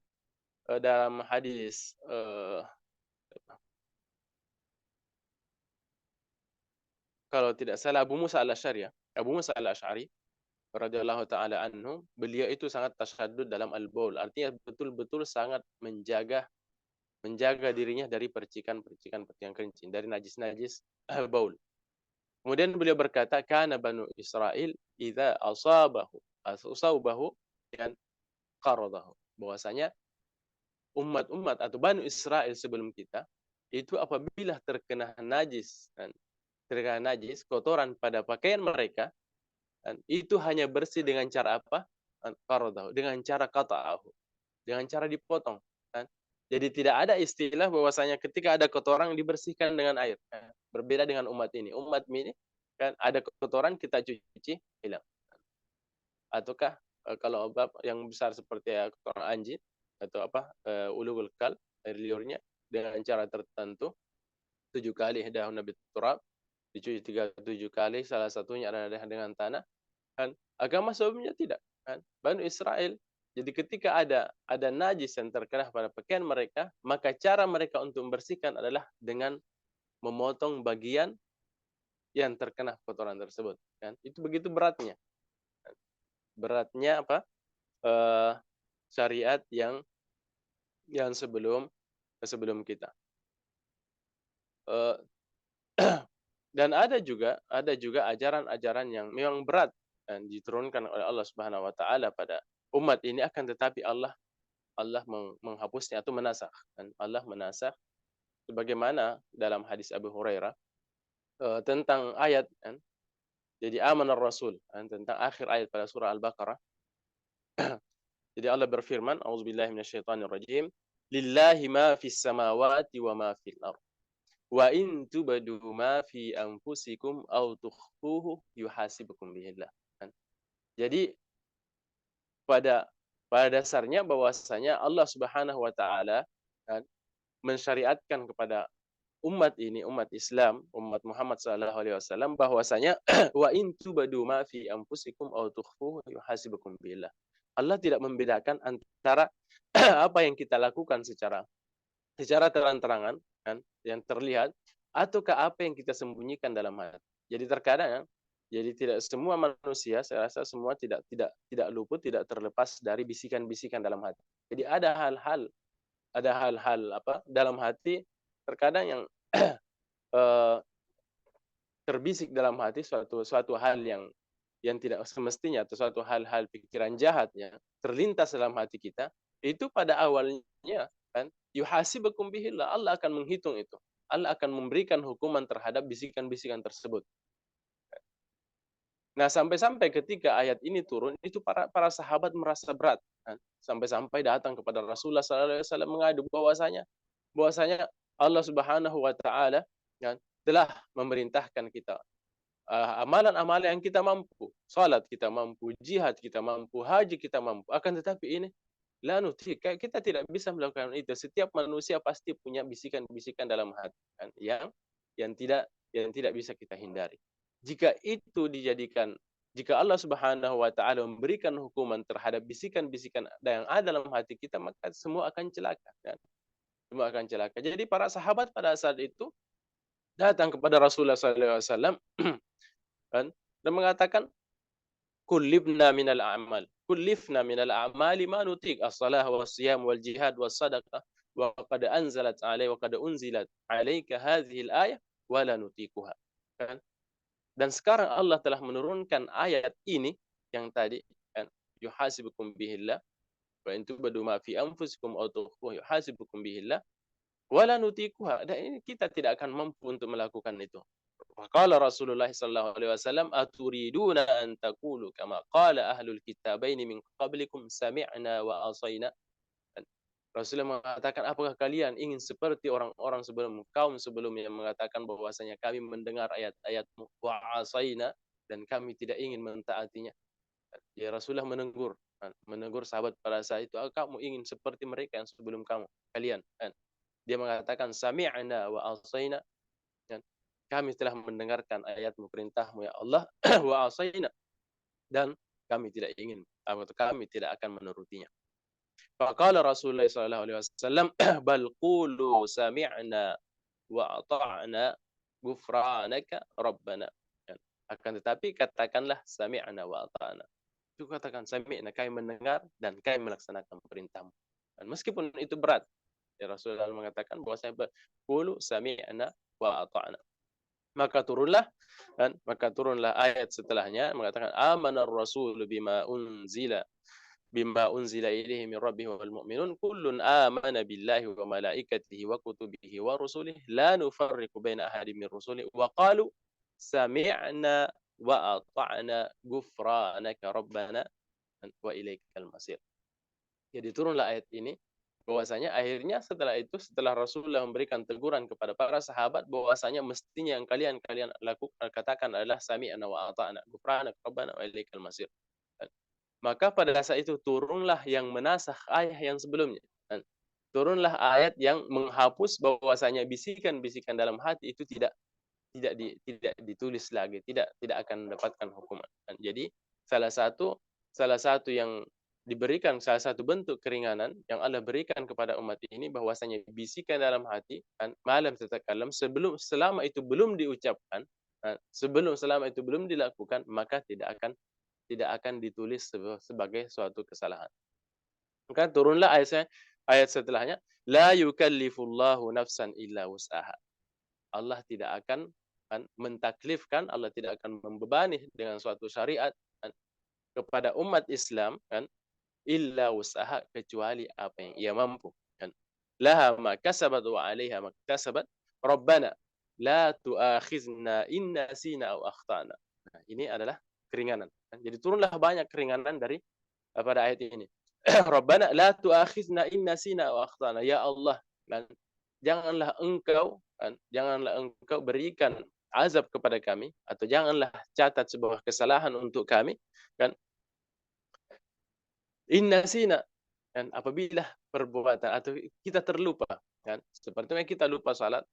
Speaker 2: dalam hadis kalau tidak salah Abu Musa al-Asy'ari radhiyallahu taala anhu, beliau itu sangat tasyaddud dalam al-baul. Artinya betul-betul sangat menjaga dirinya dari percikan-percikan kencing, dari najis-najis baul. Kemudian beliau berkata, kana banu Israel idza asabahu dan qaradahu. Bahwasanya umat-umat atau banu Israel sebelum kita itu apabila terkena najis kotoran pada pakaian mereka, itu hanya bersih dengan cara apa? Qaradahu, dengan cara qata'ahu, dengan cara dipotong. Jadi tidak ada istilah bahwasanya ketika ada kotoran dibersihkan dengan air. Berbeda dengan umat ini. Umat ini kan ada kotoran kita cuci hilang. Ataukah kalau yang besar seperti kotoran anjing atau ulugul kal, air liurnya dengan cara tertentu 7 kali daun nabi turab, dicuci 7 kali, salah satunya adalah dengan tanah. Kan agama sebelumnya tidak. Kan Banu Israel, jadi ketika ada najis yang terkena pada pakaian mereka, maka cara mereka untuk membersihkan adalah dengan memotong bagian yang terkena kotoran tersebut. Kan? Itu begitu beratnya. Beratnya syariat yang sebelum kita. Dan ada juga ajaran-ajaran yang memang berat dan diturunkan oleh Allah Subhanahu wa taala pada umat ini, akan tetapi Allah menghapusnya atau menasakh. Dan Allah menasakh sebagaimana dalam hadis Abu Hurairah tentang ayat kan. Jadi amanar rasul tentang akhir ayat pada surah Al-Baqarah. Jadi Allah berfirman, auzubillahi minasyaitonirrajim, lillahi ma fis samawati wa ma fil ardh. Wa in tubadu ma fi anfusikum aw tukhfuhu yuhasibukum bihillah. Jadi pada dasarnya bahwasanya Allah Subhanahu wa taala mensyariatkan kepada umat ini, umat Islam, umat Muhammad sallallahu alaihi wasallam, bahwasanya wa in tubadu ma fi anfusikum aw tukhfuhu yuhasibukum billah. Allah tidak membedakan antara apa yang kita lakukan secara terang-terangan kan, yang terlihat, ataukah apa yang kita sembunyikan dalam hati. Jadi terkadang jadi tidak semua manusia, saya rasa semua tidak luput, tidak terlepas dari bisikan-bisikan dalam hati. Jadi ada hal-hal dalam hati terkadang yang terbisik dalam hati, suatu hal yang tidak semestinya, atau suatu hal-hal pikiran jahatnya terlintas dalam hati kita, itu pada awalnya kan yuhasibukum bihillah, Allah akan menghitung itu. Allah akan memberikan hukuman terhadap bisikan-bisikan tersebut. Nah, sampai-sampai ketika ayat ini turun, itu para sahabat merasa berat, kan? Sampai-sampai datang kepada Rasulullah SAW mengadu bahwasanya Allah Subhanahu wa taala kan telah memerintahkan kita amalan-amalan yang kita mampu, salat kita mampu, jihad kita mampu, haji kita mampu, akan tetapi ini la nuti, kita tidak bisa melakukan itu. Setiap manusia pasti punya bisikan-bisikan dalam hati kan, yang tidak bisa kita hindari. Jika Allah Subhanahu wa taala memberikan hukuman terhadap bisikan-bisikan yang ada dalam hati kita, maka semua akan celaka kan? Semua akan celaka. Jadi para sahabat pada saat itu datang kepada Rasulullah SAW kan, dan mengatakan, kullibna minal a'mal. Kullifna minal a'mali ma nutiq as-salah was-siyam wal-jihad was-sadaqah wa qad anzalat alai wa qad unzilat alaika hadhihi al-ayah wa la nutiquha. Kan? Dan sekarang Allah telah menurunkan ayat ini yang tadi kan, yuhasibukum bihillah wa in tubdu ma fi anfusikum aw tukhfuhu yuhasibukum bihillah wa la nutiquha. Dan ini kita tidak akan mampu untuk melakukan itu. Qala Rasulullah sallallahu alaihi wasallam aturiduna an taqulu kama qala ahlul kitabaini min qablikum sami'na wa asaina. Rasulullah mengatakan, apakah kalian ingin seperti orang-orang sebelum kaum sebelumnya yang mengatakan bahwasanya kami mendengar ayat-ayatmu wa asaina dan kami tidak ingin mentaatinya. Ya Rasulullah menegur sahabat pada saat itu, kamu ingin seperti mereka yang sebelum kalian. Dia mengatakan sami'na wa asaina, kami telah mendengarkan ayatmu, perintahmu ya Allah, wa asaina, dan kami tidak ingin atau kami tidak akan menurutinya. Faqala Rasulullah sallallahu alaihi wasallam bal qulu sami'na wa ata'na ghufranaka rabbana. Akan tetapi katakanlah sami'na wa ata'na. Itu katakan sami'na, kami mendengar dan kami melaksanakan perintahmu. Dan meskipun itu berat, ya Rasulullah mengatakan bahwa saya qulu sami'na wa ata'na. Maka turunlah ayat setelahnya mengatakan amanar rasul bima unzila ilaihi min rabbih wal mu'minun kullun amana billahi wa malaikatihi wa kutubihi wa rusulihi la nufarriqu baina ahadin min rusulihi wa qalu sami'na wa ata'na ghufranaka rabbana wa ilaikal masir. Jadi turunlah ayat ini bahwasanya akhirnya setelah Rasulullah memberikan teguran kepada para sahabat bahwasanya mestinya yang kalian lakukan katakan adalah sami'na wa ata'na ghufranaka rabbana wa ilaikal masir. Maka pada saat itu turunlah yang menasakh ayat yang sebelumnya. Turunlah ayat yang menghapus bahwasanya bisikan-bisikan dalam hati itu tidak ditulis lagi, tidak akan mendapatkan hukuman. Jadi salah satu yang diberikan, salah satu bentuk keringanan yang Allah berikan kepada umat ini bahwasanya bisikan dalam hati malam tatakalam selama itu belum diucapkan, selama itu belum dilakukan, maka tidak akan ditulis sebagai suatu kesalahan. Maka turunlah ayat setelahnya la yukallifullahu nafsan illa wus'aha. Allah tidak akan mentaklifkan, Allah tidak akan membebani dengan suatu syariat kepada umat Islam illa wus'aha, kecuali apa yang ia mampu. Laha ma kasabat wa 'alaiha ma kasabat rabbana la tu'akhizna in nasina aw akhtana. Nah, ini adalah keringanan. Jadi turunlah banyak keringanan pada ayat ini. Rabbana la tu'akhizna in nasina aw akhtana. Ya Allah, janganlah engkau berikan azab kepada kami, atau janganlah catat sebuah kesalahan untuk kami inna sina, apabila perbuatan atau kita terlupa seperti kita lupa salat,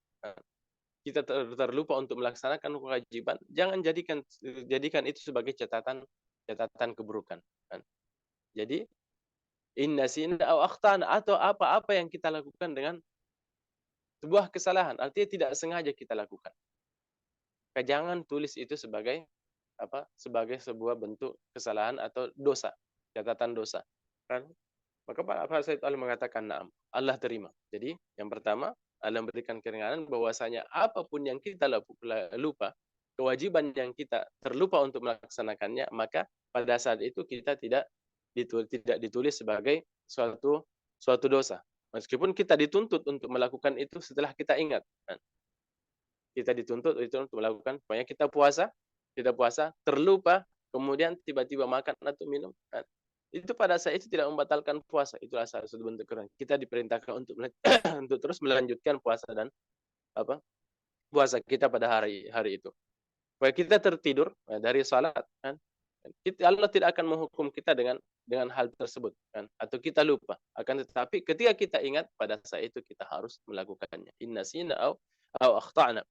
Speaker 2: kita terlupa untuk melaksanakan kewajiban, jangan jadikan itu sebagai catatan keburukan. Jadi inna sina aw akhtana, atau apa-apa yang kita lakukan dengan sebuah kesalahan, artinya tidak sengaja kita lakukan. Jangan tulis itu sebagai sebuah bentuk kesalahan atau dosa, catatan dosa. Maka pada saat itu Allah mengatakan na'am, Allah terima. Jadi yang pertama, Allah memberikan keringanan bahwasanya apapun yang kita lupa, kewajiban yang kita terlupa untuk melaksanakannya, maka pada saat itu kita tidak ditulis sebagai suatu dosa. Meskipun kita dituntut untuk melakukan itu setelah kita ingat. Kita dituntut itu untuk melakukan, pokoknya kita puasa, terlupa, kemudian tiba-tiba makan atau minum. Itu pada saat itu tidak membatalkan puasa. Itulah salah satu bentuk keringanan. Kita diperintahkan untuk terus melanjutkan puasa dan puasa kita pada hari itu. Kalau kita tertidur dari salat, Allah tidak akan menghukum kita dengan hal tersebut, atau kita lupa. Akan tetapi ketika kita ingat, pada saat itu kita harus melakukannya. Inna sina aw akhtana.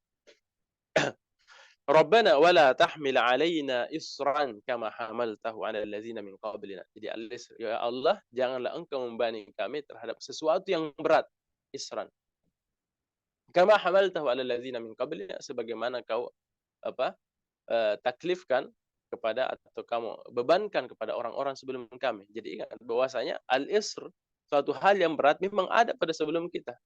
Speaker 2: Rabbana wala tahmil alaina isran kama hamaltahu ala allazina min qablina. Jadi ya Allah, janganlah engkau membebani kami terhadap sesuatu yang berat, isran. Kama hamaltahu ala allazina min qablina, sebagaimana kau taklifkan kepada atau kamu bebankan kepada orang-orang sebelum kami. Jadi ingat bahwasanya al-isr, suatu hal yang berat memang ada pada sebelum kita.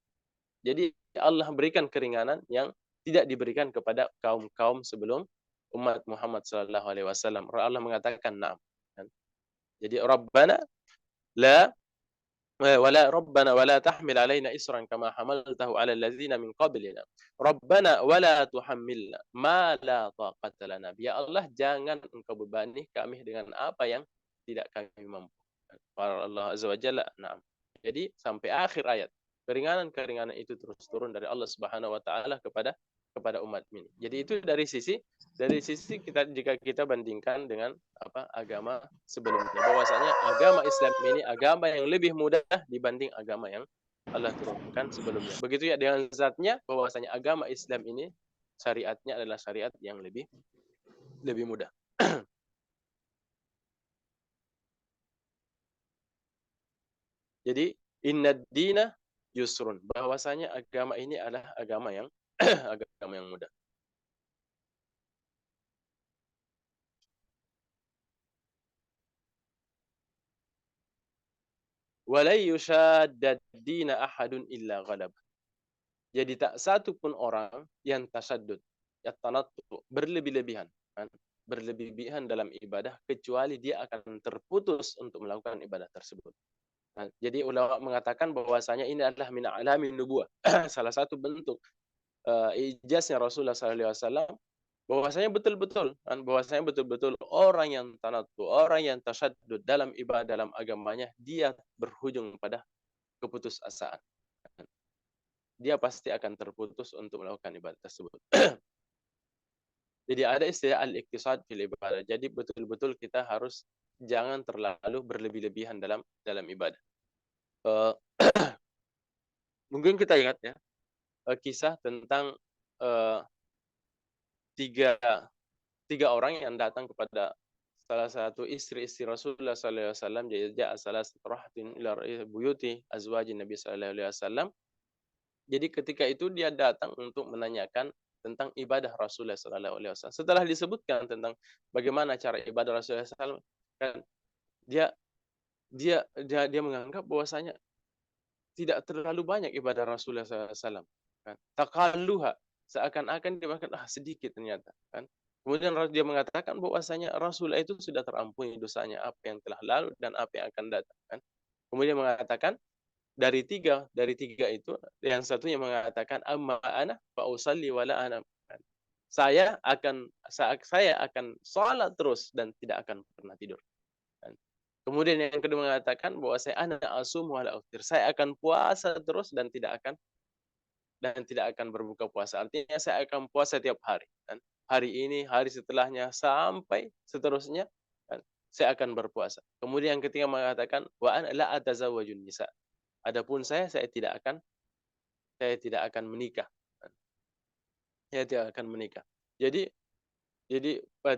Speaker 2: Jadi Allah berikan keringanan yang tidak diberikan kepada kaum-kaum sebelum umat Muhammad sallallahu alaihi wasallam. Allah mengatakan na'am. Jadi Rabbana la wala tahmil alaina isran kama hamaltahu ala allazina min qablina. Rabbana wala tuhammilna ma la taqata lana. Ya Allah, jangan engkau bebani kami dengan apa yang tidak kami mampu. Allah azza wa jalla. Na'am. Jadi sampai akhir ayat, keringanan-keringanan itu terus turun dari Allah Subhanahu wa taala kepada umat ini. Jadi itu dari sisi kita, jika kita bandingkan dengan agama sebelumnya, bahwasanya agama Islam ini agama yang lebih mudah dibanding agama yang Allah turunkan sebelumnya. Begitu ya dengan zatnya, bahwasanya agama Islam ini syariatnya adalah syariat yang lebih mudah. Jadi innad dina yusrun, bahwasanya agama ini adalah agama yang agama yang mudah. Wala yushaddad dina ahadun illa ghalab. Jadi tak satu pun orang yang tasaddud, yatanattu, berlebih-lebihan, kan? Berlebih-lebihan dalam ibadah, kecuali dia akan terputus untuk melakukan ibadah tersebut. Nah, jadi ulama mengatakan bahwasanya ini adalah min alamin nubuwah. Salah satu bentuk ijaznya Rasulullah SAW, bahwasanya betul-betul orang yang tanattu, orang yang tasaddud dalam ibadah, dalam agamanya, dia berujung pada keputusasaan. Dia pasti akan terputus untuk melakukan ibadah tersebut. Jadi ada istilah al-iktisad fil ibadah. Jadi betul-betul kita harus jangan terlalu berlebih-lebihan dalam ibadah. Mungkin kita ingat ya kisah tentang tiga orang yang datang kepada salah satu istri-istri Rasulullah SAW. Ja'a salasatu rahtin ila buyuti azwajin Nabi SAW. Jadi ketika itu dia datang untuk menanyakan tentang ibadah Rasulullah SAW. Setelah disebutkan tentang bagaimana cara ibadah Rasulullah SAW, kan dia menganggap bahwasanya tidak terlalu banyak ibadah Rasulullah SAW. Kan? Taqalluha, seakan-akan dia bahkan sedikit ternyata. Kan? Kemudian dia mengatakan bahwasanya Rasulullah itu sudah terampuni dosanya, apa yang telah lalu dan apa yang akan datang. Kan? Kemudian mengatakan dari tiga itu, yang satunya mengatakan amma ana fa usalli wala ana. Saya akan sholat terus dan tidak akan pernah tidur. Kemudian yang kedua mengatakan bahwa saya ana asum wala uftir. Saya akan puasa terus dan tidak akan berbuka puasa. Artinya saya akan puasa tiap hari. Hari ini, hari setelahnya, sampai seterusnya, saya akan berpuasa. Kemudian yang ketiga mengatakan wa ana la atazawwajun nisa. Adapun saya tidak akan menikah. Saya tidak akan menikah. Jadi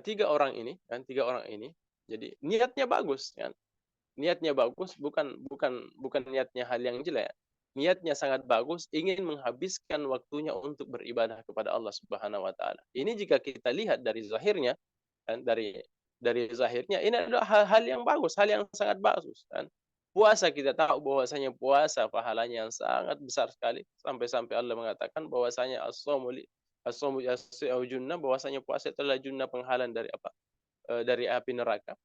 Speaker 2: tiga orang ini, jadi niatnya bagus, kan? Niatnya bagus, bukan niatnya hal yang jelek. Niatnya sangat bagus, ingin menghabiskan waktunya untuk beribadah kepada Allah Subhanahu wa taala. Ini jika kita lihat dari zahirnya, kan, dari zahirnya ini adalah hal yang bagus, hal yang sangat bagus, kan? Puasa, kita tahu bahwasanya puasa pahalanya yang sangat besar sekali, sampai Allah mengatakan bahwasanya as-shaumu junnah, bahwasanya puasa itu adalah junnah, penghalang dari dari api neraka.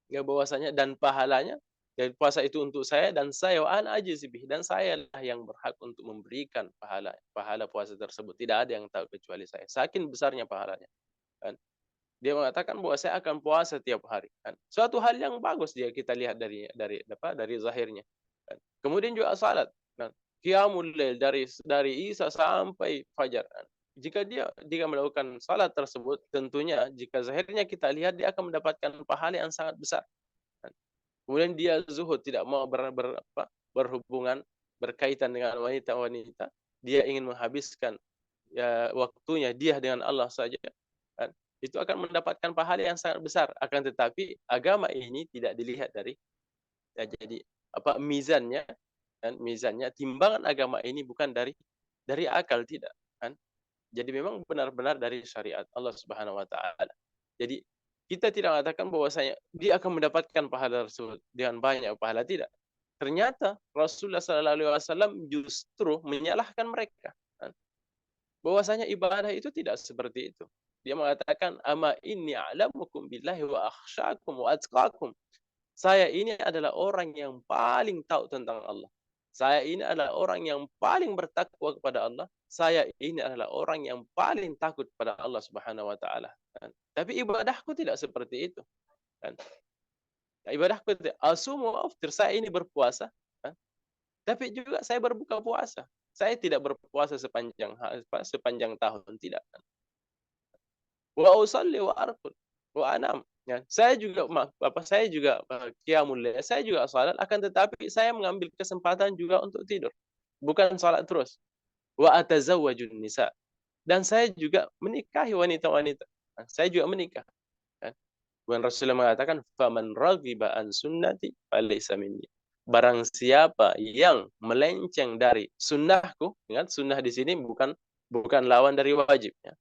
Speaker 2: Ya, bahwasanya dan pahalanya dari puasa itu untuk saya dan saya wa ana ajzibih, dan saya lah yang berhak untuk memberikan pahala puasa tersebut. Tidak ada yang tahu kecuali saya. Saking besarnya pahalanya. Kan? Dia mengatakan bahwa saya akan puasa tiap hari. Kan? Suatu hal yang bagus dia kita lihat dari zahirnya. Kan? Kemudian juga salat. Kan? Qiyamul lail dari Isya sampai fajar. Kan? Jika melakukan salat tersebut, tentunya jika zahirnya kita lihat dia akan mendapatkan pahala yang sangat besar. Kan? Kemudian dia zuhud, tidak mau berhubungan berkaitan dengan wanita-wanita. Dia ingin menghabiskan waktunya dia dengan Allah saja. Kan? Itu akan mendapatkan pahala yang sangat besar. Akan tetapi agama ini tidak dilihat dari jadi mizannya, kan? Mizannya, timbangan agama ini bukan dari akal, tidak, kan? Jadi memang benar-benar dari syariat Allah Subhanahu wa taala. Jadi kita tidak mengatakan bahwasanya dia akan mendapatkan pahala tersebut dengan banyak pahala, tidak. Ternyata Rasulullah SAW justru menyalahkan mereka. Bahwasanya ibadah itu tidak seperti itu. Dia mengatakan, ama inni a'lamukum billahi wa akhsyakum wa atqakum. Saya ini adalah orang yang paling tahu tentang Allah. Saya ini adalah orang yang paling bertakwa kepada Allah. Saya ini adalah orang yang paling takut kepada Allah Subhanahu wa taala. Tapi ibadahku tidak seperti itu. Ibadahku tidak asumu wa aftir. Saya ini berpuasa, tapi juga saya berbuka puasa. Saya tidak berpuasa sepanjang tahun, tidak. Wa usalli wa arqud wa anam. Saya juga qiyamul lail, saya juga salat, akan tetapi saya mengambil kesempatan juga untuk tidur. Bukan salat terus. Wa atazawwajun nisa. Dan saya juga menikahi wanita-wanita. Saya juga menikah. Dan Rasulullah mengatakan, faman raghiba an sunnati falaysa minni. Barang siapa yang melenceng dari sunnahku, ingat sunnah di sini bukan lawan dari wajib, ya.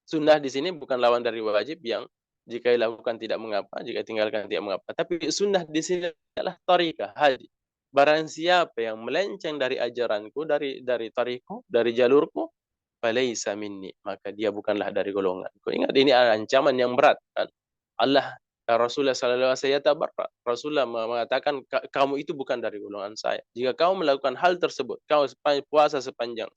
Speaker 2: Sunnah di sini bukan lawan dari wajib yang jika dilakukan tidak mengapa, jika tinggalkan tidak mengapa. Tapi sunnah di sini adalah tariqah, hadi. Barang siapa yang melenceng dari ajaranku, dari tariqku, dari jalurku, falaysa minni, maka dia bukanlah dari golonganku. Ingat, ini ancaman yang berat, kan? Rasulullah SAW Rasulullah mengatakan, kamu itu bukan dari golongan saya. Jika kamu melakukan hal tersebut, kamu puasa sepanjang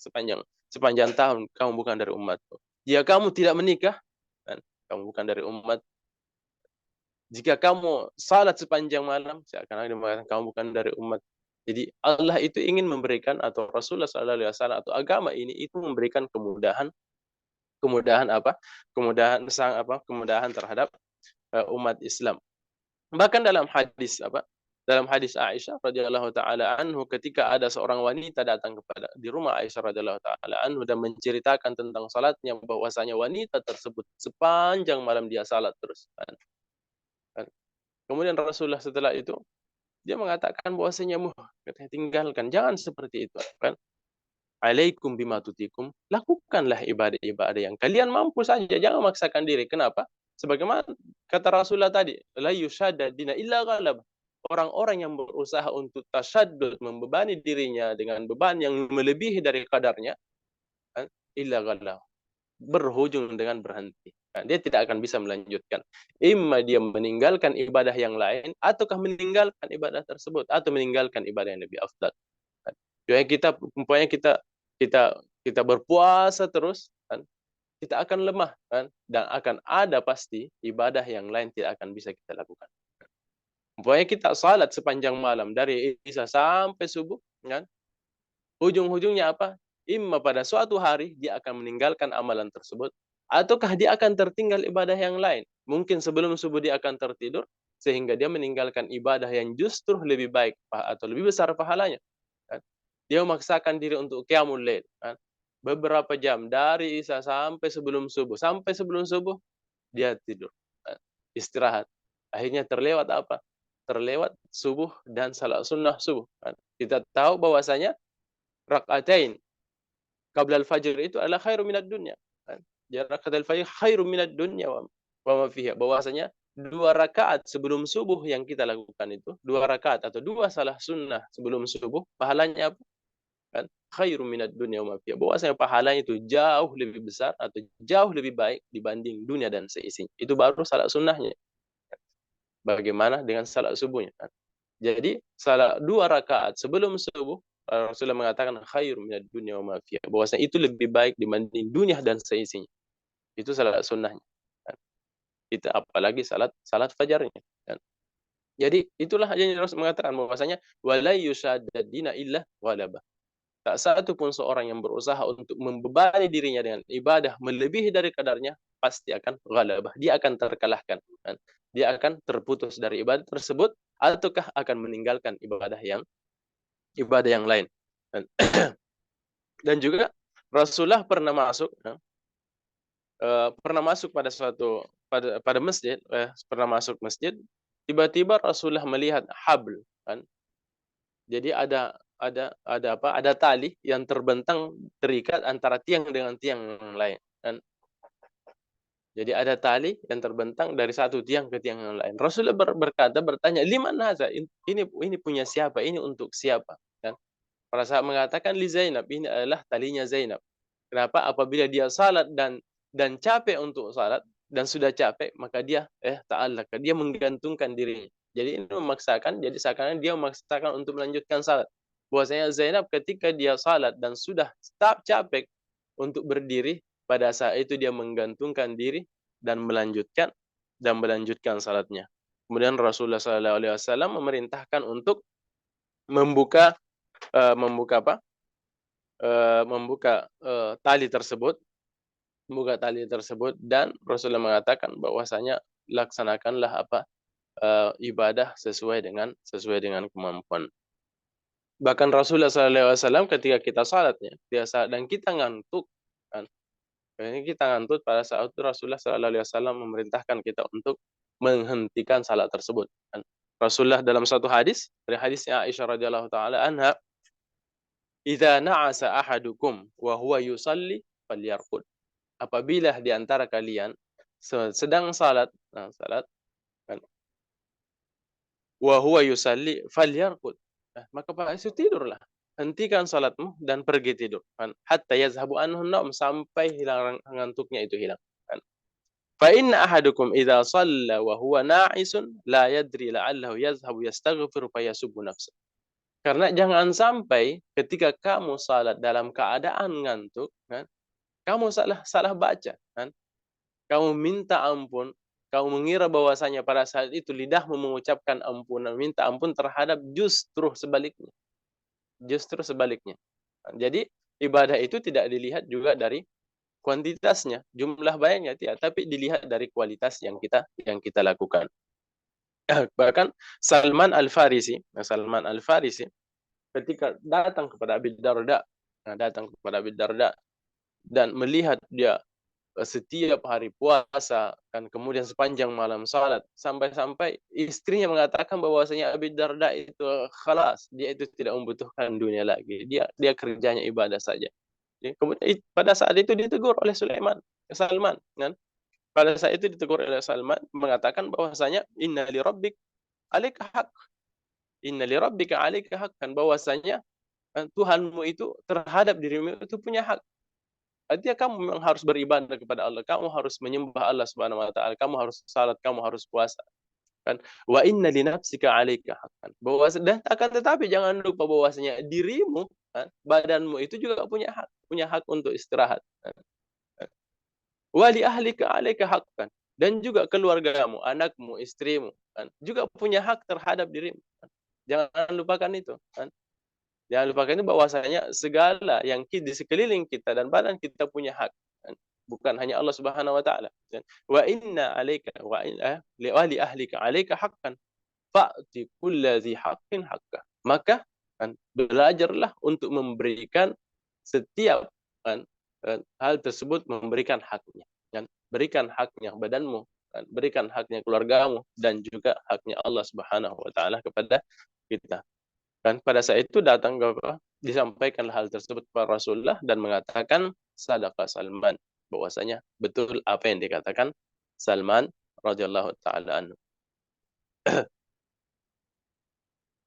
Speaker 2: tahun, kamu bukan dari umatku. Jika kamu tidak menikah, kan, kamu bukan dari umat. Jika kamu salat sepanjang malam, seakan-akan mengatakan kamu bukan dari umat. Jadi Allah itu ingin memberikan, atau Rasulullah SAW atau agama ini itu memberikan kemudahan terhadap umat Islam. Bahkan dalam hadis Aisyah radhiyallahu taala anhu, ketika ada seorang wanita datang di rumah Aisyah radhiyallahu taala anhu dan menceritakan tentang salatnya, bahwasanya wanita tersebut sepanjang malam dia salat terus. Kemudian Rasulullah setelah itu dia mengatakan bahwasanya tinggalkan, jangan seperti itu, kan? Alaikum bima tutikum, lakukanlah ibadah-ibadah yang kalian mampu saja, jangan memaksakan diri. Kenapa? Sebagaimana kata Rasulullah tadi, la yushadda dina illa ghalab. Orang-orang yang berusaha untuk tasyaddud, membebani dirinya dengan beban yang melebihi dari kadarnya, illa ghalab, berujung dengan berhenti. Dia tidak akan bisa melanjutkan. Imma dia meninggalkan ibadah yang lain, ataukah meninggalkan ibadah tersebut, atau meninggalkan ibadah yang lebih afdal. Kita berpuasa terus, kan? Kita akan lemah, kan? Dan akan ada pasti ibadah yang lain tidak akan bisa kita lakukan. Pokoknya kita salat sepanjang malam dari isya sampai subuh, kan? Ujung-ujungnya apa? Imma pada suatu hari dia akan meninggalkan amalan tersebut, ataukah dia akan tertinggal ibadah yang lain. Mungkin sebelum subuh dia akan tertidur, sehingga dia meninggalkan ibadah yang justru lebih baik atau lebih besar pahalanya. Dia memaksakan diri untuk qiyamul lail, kan? Beberapa jam dari isya sampai sebelum subuh dia tidur, kan? Istirahat. Akhirnya terlewat apa? Terlewat subuh dan salat sunnah subuh, kan? Kita tahu bahwasanya rakaatain qabla al-fajr itu adalah khairu minad dunya, kan? Rakaatul fajr khairu minad dunya wa ma fiha. Bahwasanya 2 rakaat sebelum subuh yang kita lakukan itu, 2 rakaat atau 2 salat sunnah sebelum subuh, pahalanya apa? Kan khairu minad dunya wa ma fiha. Bahwasanya pahalanya itu jauh lebih besar atau jauh lebih baik dibanding dunia dan seisinya. Itu baru salat sunnahnya. Bagaimana dengan salat subuhnya, kan? Jadi salat 2 rakaat sebelum subuh, Rasulullah mengatakan khairu minad dunya wa ma fiha. Bahwasanya itu lebih baik dibanding dunia dan seisinya. Itu salat sunnahnya, kan? Itu apalagi salat fajarnya, kan? Jadi itulah yang Rasul mengatakan bahwasanya wala yusaddadina illa ghalaba. Tak satu pun seorang yang berusaha untuk membebani dirinya dengan ibadah melebihi dari kadarnya, pasti akan ghalabah. Dia akan terkalahkan. Dia akan terputus dari ibadah tersebut, ataukah akan meninggalkan ibadah yang lain. Dan juga Rasulullah pernah masuk pada masjid, pernah masuk masjid, tiba-tiba Rasulullah melihat habl, kan? Jadi ada tali yang terbentang terikat antara tiang dengan tiang yang lain, kan? Jadi ada tali yang terbentang dari satu tiang ke tiang yang lain. Rasulullah bertanya, liman hadza? Ini punya siapa? Ini untuk siapa? Kan? Para sahabat mengatakan li Zainab, ini adalah talinya Zainab. Kenapa? Apabila dia salat dan capek untuk salat dan sudah capek, maka dia ta'allaq, dia menggantungkan dirinya. Jadi ini memaksakan, jadi seakan dia memaksakan untuk melanjutkan salat. Bahwasanya Zainab ketika dia salat dan sudah capek untuk berdiri, pada saat itu dia menggantungkan diri dan melanjutkan salatnya. Kemudian Rasulullah SAW memerintahkan untuk membuka tali tersebut, dan Rasulullah mengatakan bahwasanya laksanakanlah ibadah sesuai dengan kemampuan. Bahkan Rasulullah SAW ketika kita salatnya biasa dan kita ngantuk, kan? Ini kita ngantuk, pada saat itu Rasulullah SAW memerintahkan kita untuk menghentikan salat tersebut. Kan? Rasulullah dalam satu hadis, dari hadisnya Aisyah radhiyallahu taala anha, "Idza na'asa ahadukum wa huwa yusalli falyarqud." Apabila di antara kalian sedang salat, kan, wa huwa yusalli falyarqud. Maka pada itu tidurlah. Hentikan salatmu dan pergi tidur. Kan? Hatta yazhabu anhu naum, sampai hilang ngantuknya itu hilang. Kan? Fa inna ahadukum idza shalla wa huwa na'isun la yadri la'allahu yazhabu yastaghfir fa yasubbu nafsa. Karena jangan sampai ketika kamu salat dalam keadaan ngantuk, kan, kamu salah baca, kan? Kamu minta ampun, kamu mengira bahwasanya pada saat itu lidahmu mengucapkan ampunan, minta ampun terhadap justru sebaliknya. Justru sebaliknya. Jadi ibadah itu tidak dilihat juga dari kuantitasnya, jumlah banyaknya tidak, tapi dilihat dari kualitas yang kita lakukan. Bahkan Salman Al-Farisi ketika datang kepada Abi Darda dan melihat dia setiap hari puasa, kan, kemudian sepanjang malam salat, sampai-sampai istrinya mengatakan bahwasanya Abi Darda itu khalas, dia itu tidak membutuhkan dunia lagi, dia kerjanya ibadah saja. Kemudian pada saat itu ditegur oleh Salman, kan? Pada saat itu ditegur oleh Salman, mengatakan bahwasanya inna li rabbika 'alaika haq, kan, bahwasanya Tuhanmu itu terhadap dirimu itu punya hak. Artinya kamu memang harus beribadah kepada Allah, kamu harus menyembah Allah Subhanahu wa taala, kamu harus salat, kamu harus puasa, kan. Wa inna li nafsika 'alaika haqqan. Dan akan tetapi jangan lupa bahwasanya dirimu, kan, badanmu itu juga punya hak untuk istirahat. Wa li ahlika 'alaika haqqan. Dan juga keluargamu, anakmu, istrimu, kan, juga punya hak terhadap dirimu. Kan. Jangan lupakan itu, kan. Jangan lupakan ini bahwasanya segala yang di sekeliling kita dan badan kita punya hak, kan? Bukan hanya Allah Subhanahu wa taala. Wa inna 'alaika wa li ahlika 'alaika haqqan fa'ti kulli haqqin haqqah. Maka, kan, belajarlah untuk memberikan setiap, kan, hal tersebut, memberikan haknya, kan? Berikan haknya badanmu, kan? Berikan haknya keluargamu, dan juga haknya Allah Subhanahu wa taala kepada kita. Dan pada saat itu disampaikan hal tersebut kepada Rasulullah dan mengatakan sadaqa Salman, bahwasanya betul apa yang dikatakan Salman radhiyallahu taala anhu.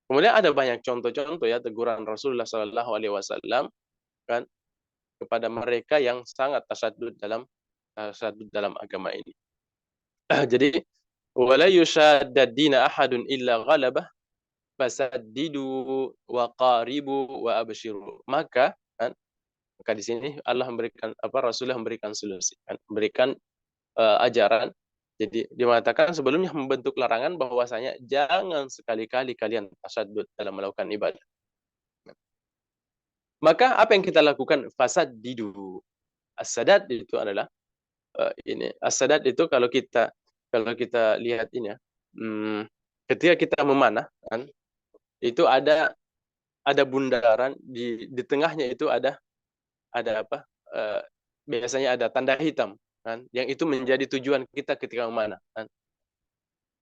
Speaker 2: Kemudian ada banyak contoh-contoh ya teguran Rasulullah sallallahu alaihi wasallam, kan, kepada mereka yang sangat tasaddud dalam agama ini. Jadi wala yushaddad dina ahadun illa ghalabah fasaddidu wa qaribu wa abshiru. Maka di sini Rasulullah memberikan solusi, kan, memberikan ajaran. Jadi dimatakan sebelumnya membentuk larangan bahwasanya jangan sekali-kali kalian tasaddud dalam melakukan ibadah. Maka apa yang kita lakukan? Fasaddidu. As-sadad itu adalah as-sadad itu kalau kita lihat ini ya, ketika kita memanah, kan, itu ada bundaran di tengahnya itu ada biasanya ada tanda hitam, kan, yang itu menjadi tujuan kita ketika memanah, kan.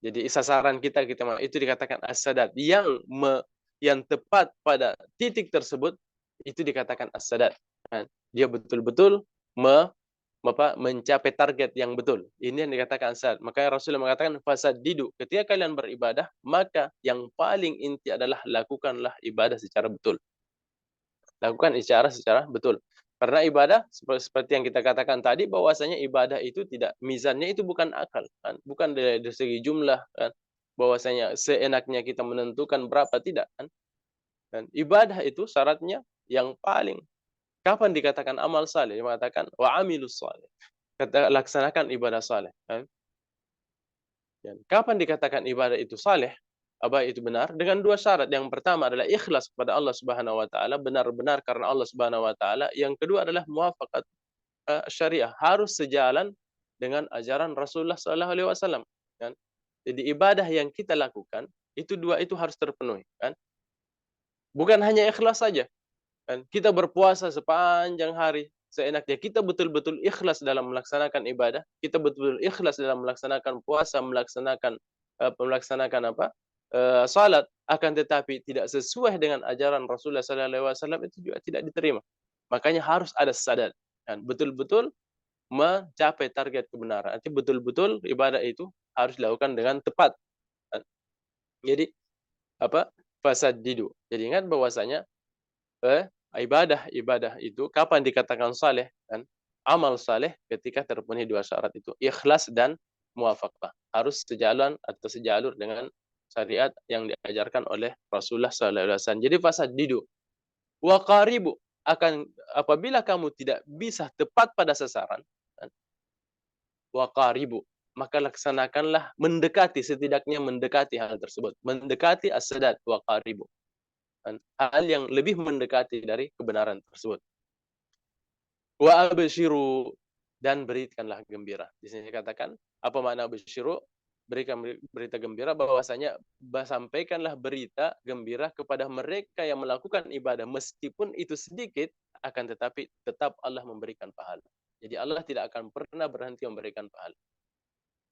Speaker 2: Jadi sasaran kita itu dikatakan as-sadad, yang tepat pada titik tersebut itu dikatakan as-sadad, kan. Dia betul-betul mencapai target yang betul. Ini yang dikatakan salat. Makanya Rasulullah mengatakan fasaddidu. Ketika kalian beribadah, maka yang paling inti adalah lakukanlah ibadah secara betul. Lakukan secara betul. Karena ibadah seperti yang kita katakan tadi, bahwasanya ibadah itu tidak, mizannya itu bukan akal, kan? Bukan dari segi jumlah, kan? Bahwasanya seenaknya kita menentukan berapa, tidak, kan? Dan ibadah itu syaratnya yang paling, kapan dikatakan amal saleh? Dia mengatakan wa amilus saleh. Laksanakan ibadah saleh, kan? Dan kapan dikatakan ibadah itu saleh? Apa itu benar? Dengan dua syarat. Yang pertama adalah ikhlas kepada Allah Subhanahu wa taala, benar-benar karena Allah Subhanahu wa taala. Yang kedua adalah muwafaqat syariah, harus sejalan dengan ajaran Rasulullah sallallahu alaihi wasallam, kan? Jadi ibadah yang kita lakukan itu dua itu harus terpenuhi, kan? Bukan hanya ikhlas saja, kan? Kita berpuasa sepanjang hari seenaknya, kita betul-betul ikhlas dalam melaksanakan ibadah, kita betul-betul ikhlas dalam melaksanakan puasa, melaksanakan apa? Salat, akan tetapi tidak sesuai dengan ajaran Rasulullah sallallahu alaihi wasallam, itu juga tidak diterima. Makanya harus ada sadar, kan? Betul-betul mencapai target kebenaran. Artinya betul-betul ibadah itu harus dilakukan dengan tepat. Kan? Jadi apa? Fasaddidu. Jadi ingat bahwasanya ibadah itu kapan dikatakan saleh, kan? Amal saleh ketika terpenuhi dua syarat itu, ikhlas dan muwafaqah. Harus sejalan atau sejalur dengan syariat yang diajarkan oleh Rasulullah sallallahu alaihi wasallam. Jadi fasaddidu wa qaribu, akan apabila kamu tidak bisa tepat pada sasaran, kan? Wa qaribu, maka laksanakanlah mendekati, setidaknya mendekati hal tersebut. Mendekati as-sadad wa qaribu. Hal yang lebih mendekati dari kebenaran tersebut. Wa abshiru, dan berikanlah gembira. Di sini dikatakan apa makna abshiru? Berikan berita gembira, bahwasanya sampaikanlah berita gembira kepada mereka yang melakukan ibadah meskipun itu sedikit, akan tetapi tetap Allah memberikan pahala. Jadi Allah tidak akan pernah berhenti memberikan pahala.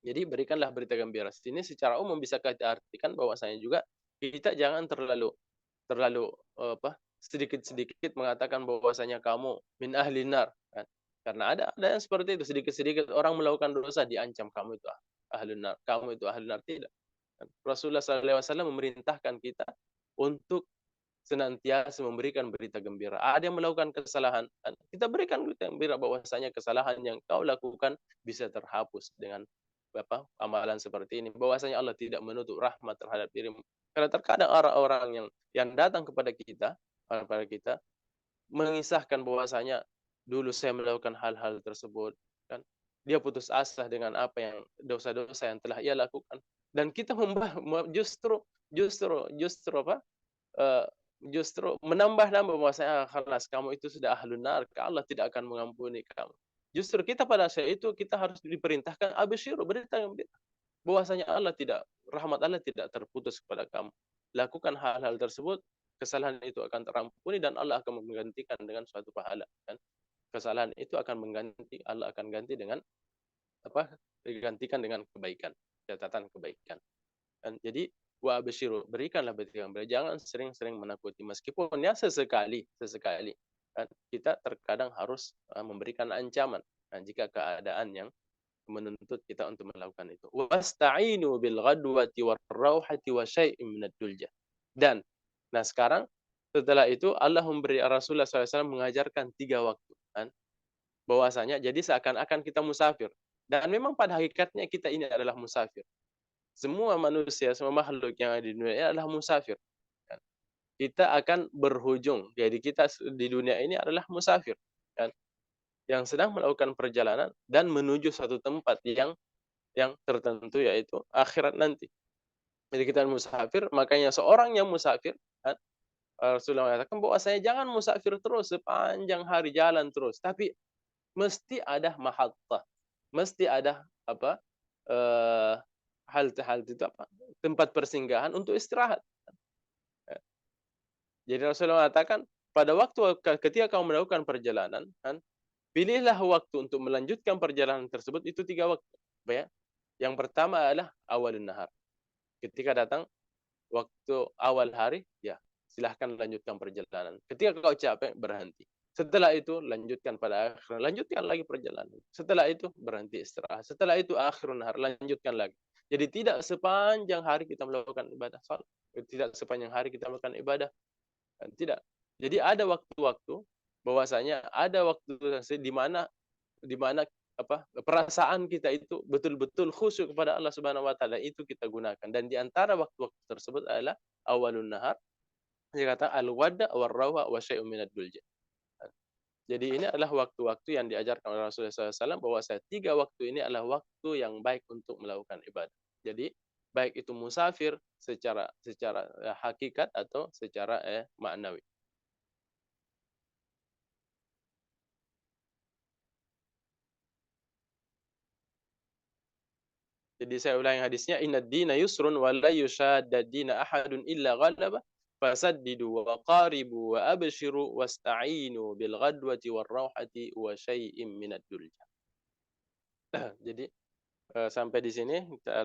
Speaker 2: Jadi berikanlah berita gembira. Ini secara umum bisa kita artikan bahwasanya juga kita jangan terlalu sedikit-sedikit mengatakan bahwasanya kamu min ahli nar, kan? Karena ada yang seperti itu, sedikit-sedikit orang melakukan dosa diancam kamu itu ahli nar, kamu itu ahli nar. Tidak. Rasulullah SAW memerintahkan kita untuk senantiasa memberikan berita gembira. Ada yang melakukan kesalahan, kita berikan berita gembira bahwasanya kesalahan yang kau lakukan bisa terhapus dengan amalan seperti ini. Bahwasanya Allah tidak menutup rahmat terhadap dirimu. Karena terkadang orang-orang yang datang kepada kita mengisahkan bahwasanya dulu saya melakukan hal-hal tersebut, kan? Dia putus asa dengan apa yang dosa-dosa yang telah ia lakukan, dan kita justru menambah-nambah bahwasanya khalas kamu itu sudah ahlun nar, Allah tidak akan mengampuni kamu. Justru kita pada saat itu kita harus diperintahkan absyiru, berita gembira, bahwasanya rahmat Allah tidak terputus kepada kamu. Lakukan hal-hal tersebut, kesalahan itu akan terampuni dan Allah akan menggantikan dengan suatu pahala, kan? Kesalahan itu Allah akan ganti dengan digantikan dengan kebaikan, catatan kebaikan. Dan jadi wa absyiru, berikanlah berita gembira, jangan sering-sering menakuti, meskipun ya sesekali, kan? Kita terkadang harus memberikan ancaman, jika keadaan yang menuntut kita untuk melakukan itu. Wasta'inu bil ghadwati war rauhati wa syai'in minad dulja. Dan sekarang setelah itu Allah memberi Rasulullah SAW mengajarkan 3 waktu, kan? Bahwasanya jadi seakan-akan kita musafir, dan memang pada hakikatnya kita ini adalah musafir. Semua manusia, semua makhluk yang ada di dunia ini adalah musafir, kan? Kita akan berhujung, jadi kita di dunia ini adalah musafir, kan? Yang sedang melakukan perjalanan dan menuju suatu tempat yang tertentu, yaitu akhirat nanti. Jadi kita musafir, makanya seorang yang musafir, kan? Rasulullah mengatakan bahwa saya jangan musafir terus sepanjang hari jalan terus, tapi mesti ada mahattah, mesti ada halte-halte itu tempat persinggahan untuk istirahat. Jadi Rasulullah mengatakan pada waktu ketika kamu melakukan perjalanan, kan, pilihlah waktu untuk melanjutkan perjalanan tersebut, itu 3 waktu, ya. Yang pertama adalah awalun nahar. Ketika datang waktu awal hari, ya silahkan lanjutkan perjalanan. Ketika kau capek, berhenti. Setelah itu lanjutkan pada akhir, lanjutkan lagi perjalanan. Setelah itu berhenti istirahat. Setelah itu akhirun nahar, lanjutkan lagi. Jadi tidak sepanjang hari kita melakukan ibadah salat. Tidak sepanjang hari kita melakukan ibadah. Tidak. Jadi ada waktu-waktu, bahwasanya ada waktu di mana perasaan kita itu betul-betul khusyuk kepada Allah Subhanahu wa taala, itu kita gunakan. Dan di antara waktu-waktu tersebut adalah awalun nahar, dia kata al-wada war-rawa wa syai'un minad dulja. Jadi ini adalah waktu-waktu yang diajarkan oleh Rasulullah SAW, bahwa 3 waktu ini adalah waktu yang baik untuk melakukan ibadah. Jadi baik itu musafir secara hakikat atau secara maknawi. Jadi saya ulangi hadisnya, inna dina yusrun wa la yushadda dina ahadun illa ghalaba fasaddidu wa qaribu wa abshiru wasta'inu bil ghadwati war rauhati wa syai'im minad dulja. Jadi sampai di sini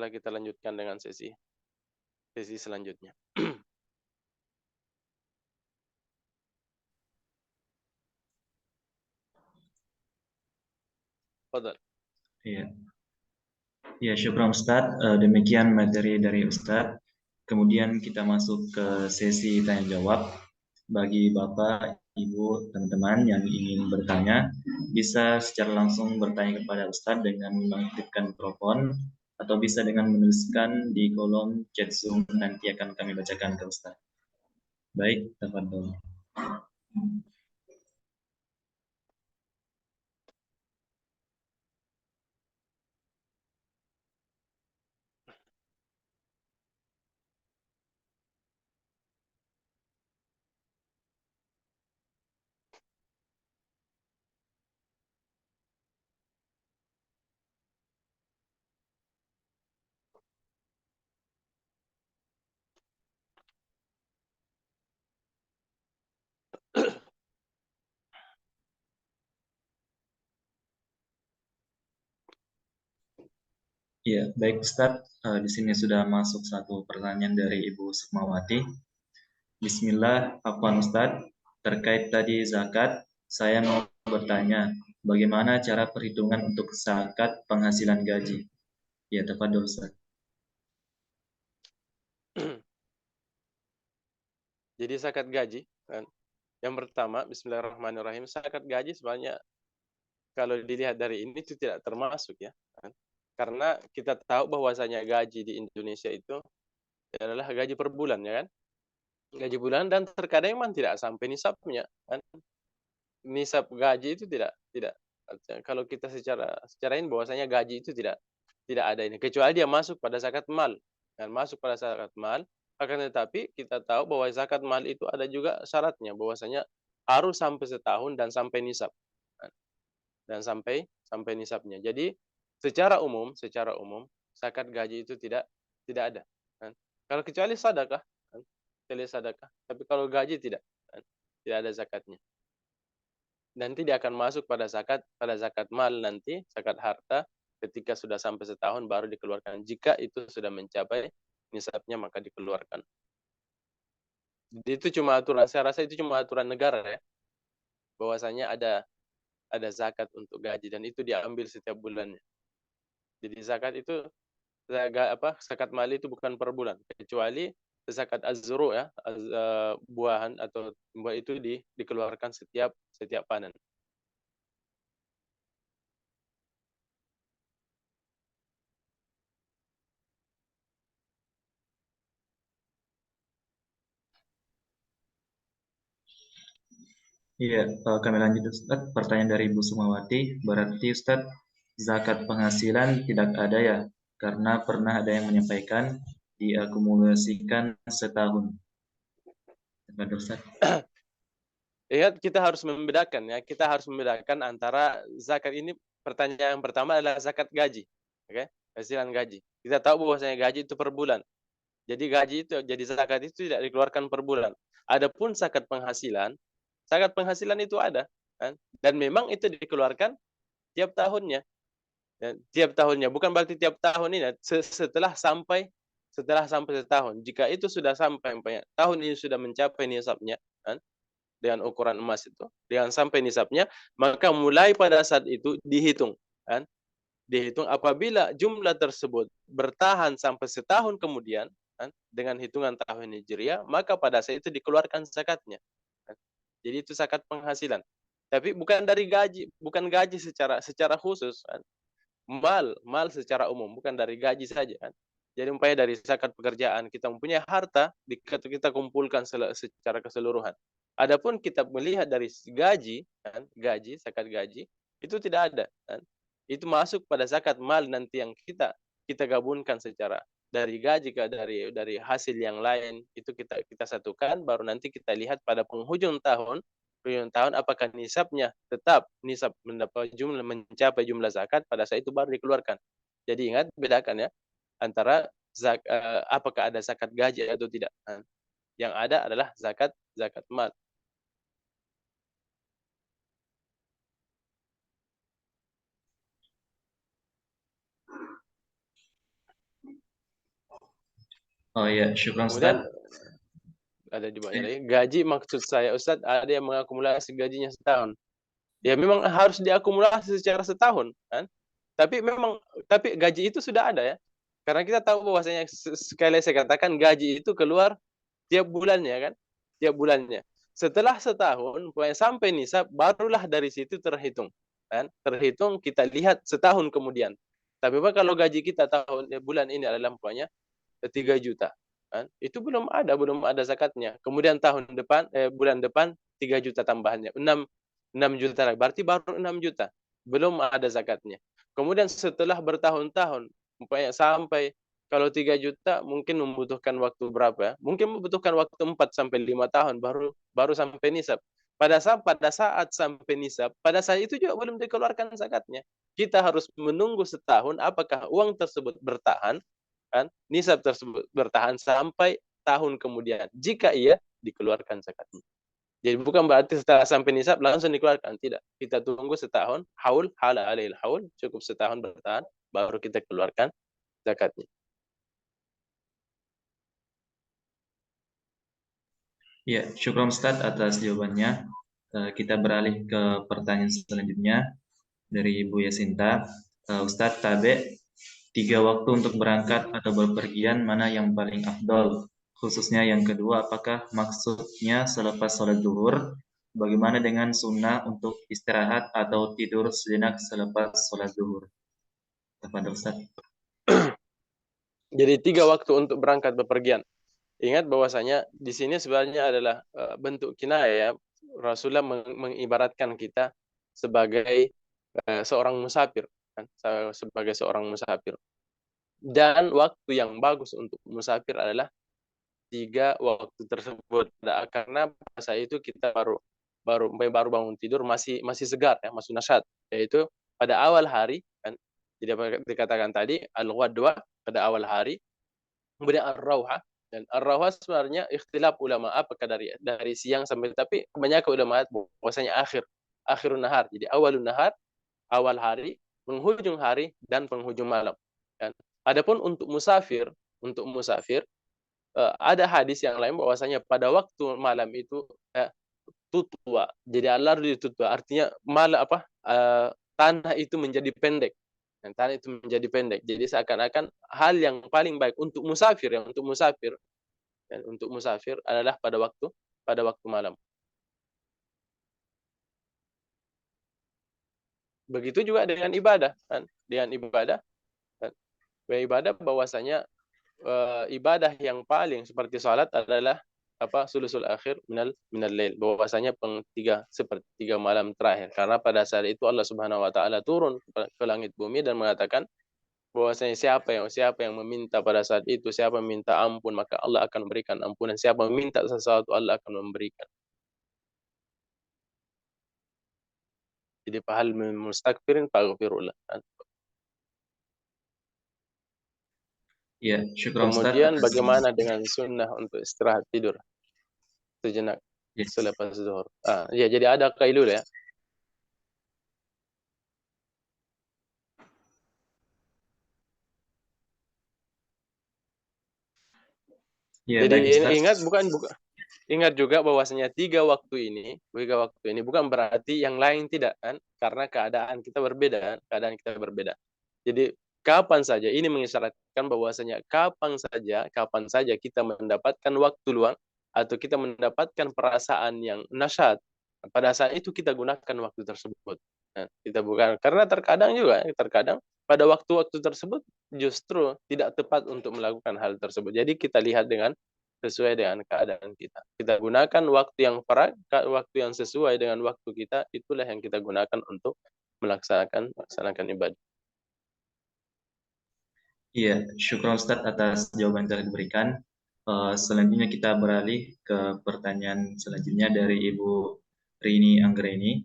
Speaker 2: kita lanjutkan dengan sesi selanjutnya. Fadhal.
Speaker 1: Iya. Ya, syukran Ustadz. Demikian materi dari Ustadz. Kemudian kita masuk ke sesi tanya jawab. Bagi Bapak, Ibu, teman-teman yang ingin bertanya, bisa secara langsung bertanya kepada Ustadz dengan mengaktifkan mikrofon, atau bisa dengan menuliskan di kolom chat Zoom, nanti akan kami bacakan ke Ustadz. Baik, tafadhol. Ya, baik Ustadz. Di sini sudah masuk satu pertanyaan dari Ibu Sukmawati. Bismillah, Afwan Ustadz. Terkait tadi zakat, saya mau bertanya, bagaimana cara perhitungan untuk zakat penghasilan gaji? Ya, tafadhol Ustadz.
Speaker 2: Jadi zakat gaji kan. Yang pertama, bismillahirrahmanirrahim, zakat gaji sebenarnya kalau dilihat dari ini itu tidak termasuk ya kan? Karena kita tahu bahwasanya gaji di Indonesia itu adalah gaji per bulan ya kan, gaji bulan, dan terkadang memang tidak sampai nisabnya kan. Nisab gaji itu tidak kalau kita secara ini bahwasanya gaji itu tidak ada ini, kecuali dia masuk pada zakat mal, dan masuk pada zakat mal. Akan tetapi kita tahu bahwa zakat mal itu ada juga syaratnya, bahwasanya harus sampai setahun dan sampai nisab kan? Dan sampai nisabnya. Jadi secara umum zakat gaji itu tidak ada kan? Kalau kecuali sedekah kan? Kecuali sedekah, tapi kalau gaji tidak kan? Tidak ada zakatnya. Nanti dia akan masuk pada zakat mal, nanti zakat harta ketika sudah sampai setahun baru dikeluarkan. Jika itu sudah mencapai nisabnya maka dikeluarkan. Jadi itu cuma aturan, saya rasa itu cuma aturan negara ya, bahwasanya ada zakat untuk gaji, dan itu diambil setiap bulannya. Jadi zakat itu zakat mal itu bukan per bulan, kecuali zakat az-zuru ya, buahan atau buah itu dikeluarkan setiap panen.
Speaker 1: Iya, kami lanjut Ustadz. Pertanyaan dari Ibu Sumawati, berarti Ustadz zakat penghasilan tidak ada ya? Karena pernah ada yang menyampaikan diakumulasikan setahun. Tafadhol Ustadz.
Speaker 2: Ingat, kita harus membedakan ya, kita harus membedakan antara zakat ini. Pertanyaan yang pertama adalah zakat gaji, oke? Penghasilan gaji. Kita tahu bahwasanya gaji itu per bulan. Jadi gaji itu, jadi zakat itu tidak dikeluarkan per bulan. Adapun zakat penghasilan itu ada kan? Dan memang itu dikeluarkan tiap tahunnya. Ya, tiap tahunnya, bukan berarti tiap tahun ini, setelah sampai setahun. Jika itu sudah sampai tahun ini sudah mencapai nisabnya kan? dengan ukuran emas itu, dengan sampai nisabnya, maka mulai pada saat itu dihitung, kan? Dihitung apabila jumlah tersebut bertahan sampai setahun kemudian, kan, dengan hitungan tahun Hijriah, maka pada saat itu dikeluarkan zakatnya. Kan? Jadi itu zakat penghasilan. Tapi bukan dari gaji, bukan gaji secara khusus, kan? Mal secara umum, bukan dari gaji saja, kan? Jadi umpamanya dari zakat pekerjaan, kita mempunyai harta, kita kumpulkan secara keseluruhan. Adapun kita melihat dari gaji, kan, zakat gaji, itu tidak ada, kan? Itu masuk pada zakat mal nanti yang kita gabungkan secara dari gaji ke dari hasil yang lain, itu kita satukan, baru nanti kita lihat pada penghujung tahun apakah nisabnya tetap nisab mencapai jumlah zakat, pada saat itu baru dikeluarkan. Jadi ingat, bedakan ya antara apakah ada zakat gaji atau tidak. Yang ada adalah zakat mal.
Speaker 1: Oh ya, syukran
Speaker 2: Kemudian
Speaker 1: Ustaz.
Speaker 2: ada di banyak lagi. Gaji maksud saya Ustadz, ada yang mengakumulasi gajinya setahun. Ya memang harus diakumulasi secara setahun, kan? Tapi gaji itu sudah ada ya. Karena kita tahu bahwasanya sekali saya katakan gaji itu keluar tiap bulannya, kan? Tiap bulannya. Setelah setahun sampai nisab, barulah dari situ terhitung, kan? Terhitung, kita lihat setahun kemudian. Tapi kalau gaji kita bulan ini adalah umpamanya 3 juta, kan? Itu belum ada zakatnya. Kemudian bulan depan 3 juta tambahannya, 6 juta lagi. Berarti baru 6 juta. Belum ada zakatnya. Kemudian setelah bertahun-tahun, sampai kalau 3 juta mungkin membutuhkan waktu berapa ya? Mungkin membutuhkan waktu 4 sampai 5 tahun baru sampai nisab. Pada saat sampai nisab, pada saat itu juga belum dikeluarkan zakatnya. Kita harus menunggu setahun apakah uang tersebut bertahan, kan? Nisab tersebut bertahan sampai tahun kemudian. Jika iya, dikeluarkan zakatnya. Jadi bukan berarti setelah sampai nisab langsung dikeluarkan, tidak. Kita tunggu setahun, hala alail haul, cukup setahun bertahan, baru kita keluarkan zakatnya.
Speaker 1: Ya, syukran Ustaz atas jawabannya. Kita beralih ke pertanyaan selanjutnya dari Ibu Yasinta. Ustadz Tabe, 3 waktu untuk berangkat atau berpergian mana yang paling afdol? Khususnya yang kedua, apakah maksudnya selepas sholat zuhur? Bagaimana dengan sunnah untuk istirahat atau tidur sejenak selepas sholat zuhur? Kepada Ustaz.
Speaker 2: Jadi 3 waktu untuk berangkat bepergian. Ingat bahwasanya di sini sebenarnya adalah bentuk kinayah ya. Rasulullah mengibaratkan kita sebagai seorang musafir, kan? Sebagai seorang musafir. Dan waktu yang bagus untuk musafir adalah 3 waktu tersebut. Karena pada saat itu kita baru bangun tidur, masih segar ya, masih nasyat. Yaitu pada awal hari, kan? Jadi apa dikatakan tadi, al-ghadwa pada awal hari, kemudian ar-rauhah. Dan ar-rauhah sebenarnya ikhtilaf ulama apakah dari siang sampai, tapi kebanyakan ulama bahwasanya akhirun nahar. Jadi awalun nahar, awal hari, penghujung hari, dan penghujung malam. Kan? Adapun untuk musafir ada hadis yang lain bahwasanya pada waktu malam itu tutwa. Jadi al-ardu tutwa, artinya tanah itu menjadi pendek. Dan tanah itu menjadi pendek. Jadi seakan-akan hal yang paling baik untuk musafir adalah pada waktu malam. Begitu juga dengan ibadah, kan? Dengan ibadah, kan? Ibadah bahwasanya ibadah yang paling seperti salat adalah sulusul akhir minal lail, bahwasanya sepertiga malam terakhir, karena pada saat itu Allah Subhanahu wa taala turun ke langit bumi dan mengatakan bahwasanya siapa yang meminta pada saat itu, siapa meminta ampun maka Allah akan memberikan ampunan, siapa meminta sesuatu Allah akan memberikan. Jadi fahal min mustakbirin faghfirullah.
Speaker 1: Ya, syukran Ustaz
Speaker 2: Kemudian
Speaker 1: atas
Speaker 2: bagaimana dengan sunnah untuk istirahat tidur sejenak
Speaker 1: ya.
Speaker 2: selepas zuhur? Ya, jadi ada kailul ya.
Speaker 1: Ya,
Speaker 2: Jadi
Speaker 1: baik Ustaz.
Speaker 2: ingat ingat juga bahwasanya tiga waktu ini bukan berarti yang lain tidak kan, karena keadaan kita berbeda kan, keadaan kita berbeda. Jadi kapan saja ini mengisyaratkan bahwasanya kapan saja kita mendapatkan waktu luang atau kita mendapatkan perasaan yang nasyat, pada saat itu kita gunakan waktu tersebut. Nah, kita bukan karena terkadang pada waktu-waktu tersebut justru tidak tepat untuk melakukan hal tersebut. Jadi kita lihat sesuai dengan keadaan kita. Kita gunakan waktu yang waktu yang sesuai dengan waktu kita, itulah yang kita gunakan untuk melaksanakan ibadah.
Speaker 1: Iya, syukur Ustadz atas jawaban yang telah diberikan. Selanjutnya kita beralih ke pertanyaan selanjutnya dari Ibu Rini Anggreni.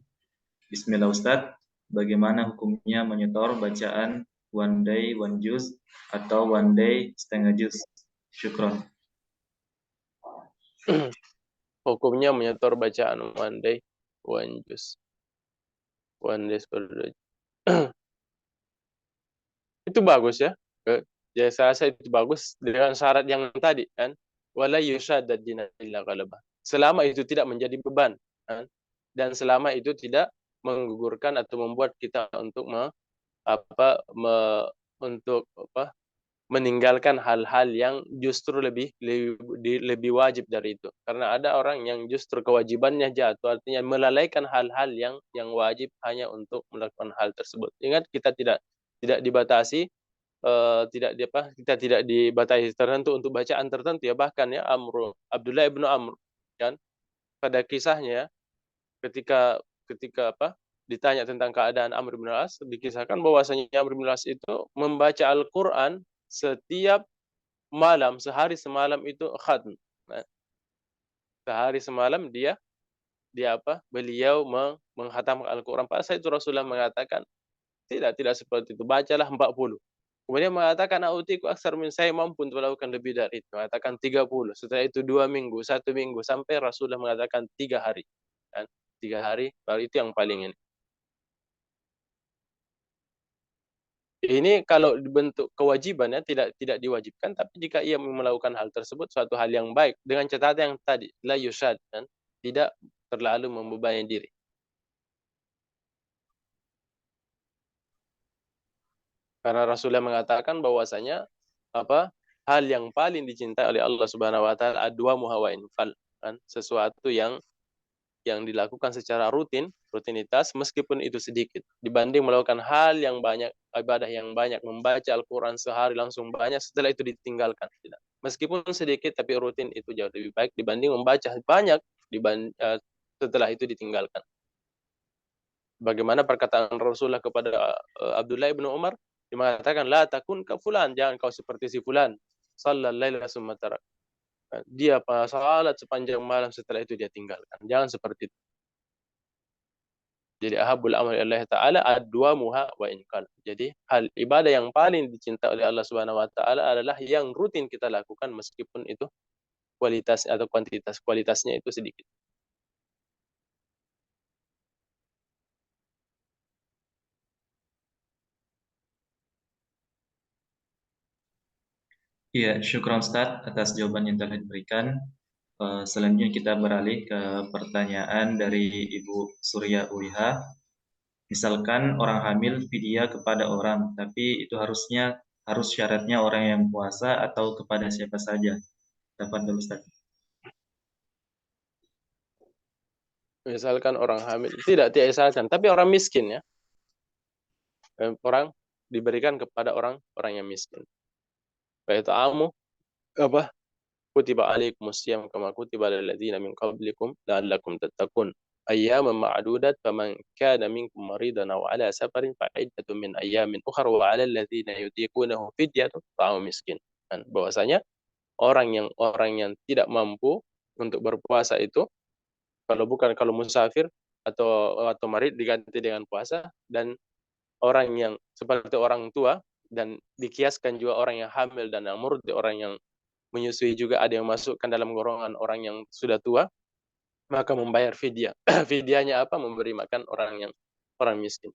Speaker 1: Bismillah Ustadz, bagaimana hukumnya menyetor bacaan one day one juz atau one day setengah juz? Syukron.
Speaker 2: Hukumnya menyetor bacaan one day one juz, one day sepuluh. Itu bagus ya. Ya saya rasa itu bagus dengan syarat yang tadi kan, wala yushaddad dina illa ghalabah. Selama itu tidak menjadi beban kan? Dan selama itu tidak menggugurkan atau membuat kita untuk untuk meninggalkan hal-hal yang justru lebih wajib dari itu. Karena ada orang yang justru kewajibannya jatuh, artinya melalaikan hal-hal yang wajib hanya untuk melakukan hal tersebut. Ingat kita tidak dibatasi, kita tidak dibatasi tertentu untuk bacaan tertentu ya. Bahkan ya Abdullah ibnu Amr kan, pada kisahnya ketika ketika ditanya tentang keadaan Amr bin As, dikisahkan bahwasanya Amr bin As itu membaca Al-Qur'an setiap malam, sehari semalam itu khatm. Nah, sehari semalam beliau menghatamkan Al-Qur'an. Pada saat itu Rasulullah mengatakan, tidak seperti itu. Bacalah 40. Kemudian mengatakan, "A'utiku aksar min," saya mampu untuk melakukan lebih dari itu. Mengatakan 30. Setelah itu 2 minggu, 1 minggu, sampai Rasulullah mengatakan 3 hari. Kan? 3 hari, baru itu yang paling ini. Ini kalau bentuk kewajiban ya, tidak diwajibkan, tapi jika ia melakukan hal tersebut suatu hal yang baik dengan catatan yang tadi, la yusyad kan, tidak terlalu membebani diri. Karena Rasulullah mengatakan bahwasanya hal yang paling dicintai oleh Allah Subhanahu wa taala adwamu hawa infal kan, sesuatu yang dilakukan secara rutinitas meskipun itu sedikit dibanding melakukan hal yang banyak, ibadah yang banyak, membaca Al-Qur'an sehari langsung banyak setelah itu ditinggalkan. Tidak. Meskipun sedikit tapi rutin itu jauh lebih baik dibanding membaca banyak setelah itu ditinggalkan. Bagaimana perkataan Rasulullah kepada Abdullah bin Umar, dia mengatakan la takun ka fulan, jangan kau seperti si fulan, shallal laila summa tarak. Dia salat sepanjang malam setelah itu dia tinggalkan. Jangan seperti itu. Jadi ahabul amal Allah taala adwamuha wa inqal. Jadi hal ibadah yang paling dicintai oleh Allah Subhanahu wa taala adalah yang rutin kita lakukan meskipun itu kualitas atau kualitasnya itu sedikit.
Speaker 1: Iya, syukron Ustaz atas jawaban yang telah diberikan. Selanjutnya kita beralih ke pertanyaan dari Ibu Surya Uliha. Misalkan orang hamil fidyah kepada orang, tapi itu harus syaratnya orang yang puasa atau kepada siapa saja. Tafadhol Ustaz.
Speaker 2: Misalkan orang hamil, tidak diisyaratkan, tapi orang miskin ya. Orang diberikan kepada orang yang miskin. Baik itu apa kutiba alaikumusiyam kama kutiba alal ladzina min qablikum la'allakum tattaqun ayyaman ma'dudat faman kana minkum maridan aw ala safarin fa iddatun min ayyamin ukhra wa 'alal ladzina yutiqunahu fidyatun ta'amu miskin. Dan bahwasanya orang yang tidak mampu untuk berpuasa itu kalau musafir atau marid diganti dengan puasa, dan orang yang seperti orang tua, dan dikiaskan juga orang yang hamil dan yang murdi, orang yang menyusui juga ada yang masukkan dalam golongan orang yang sudah tua, maka membayar fidyah. Fidyahnya apa? Memberi makan orang miskin.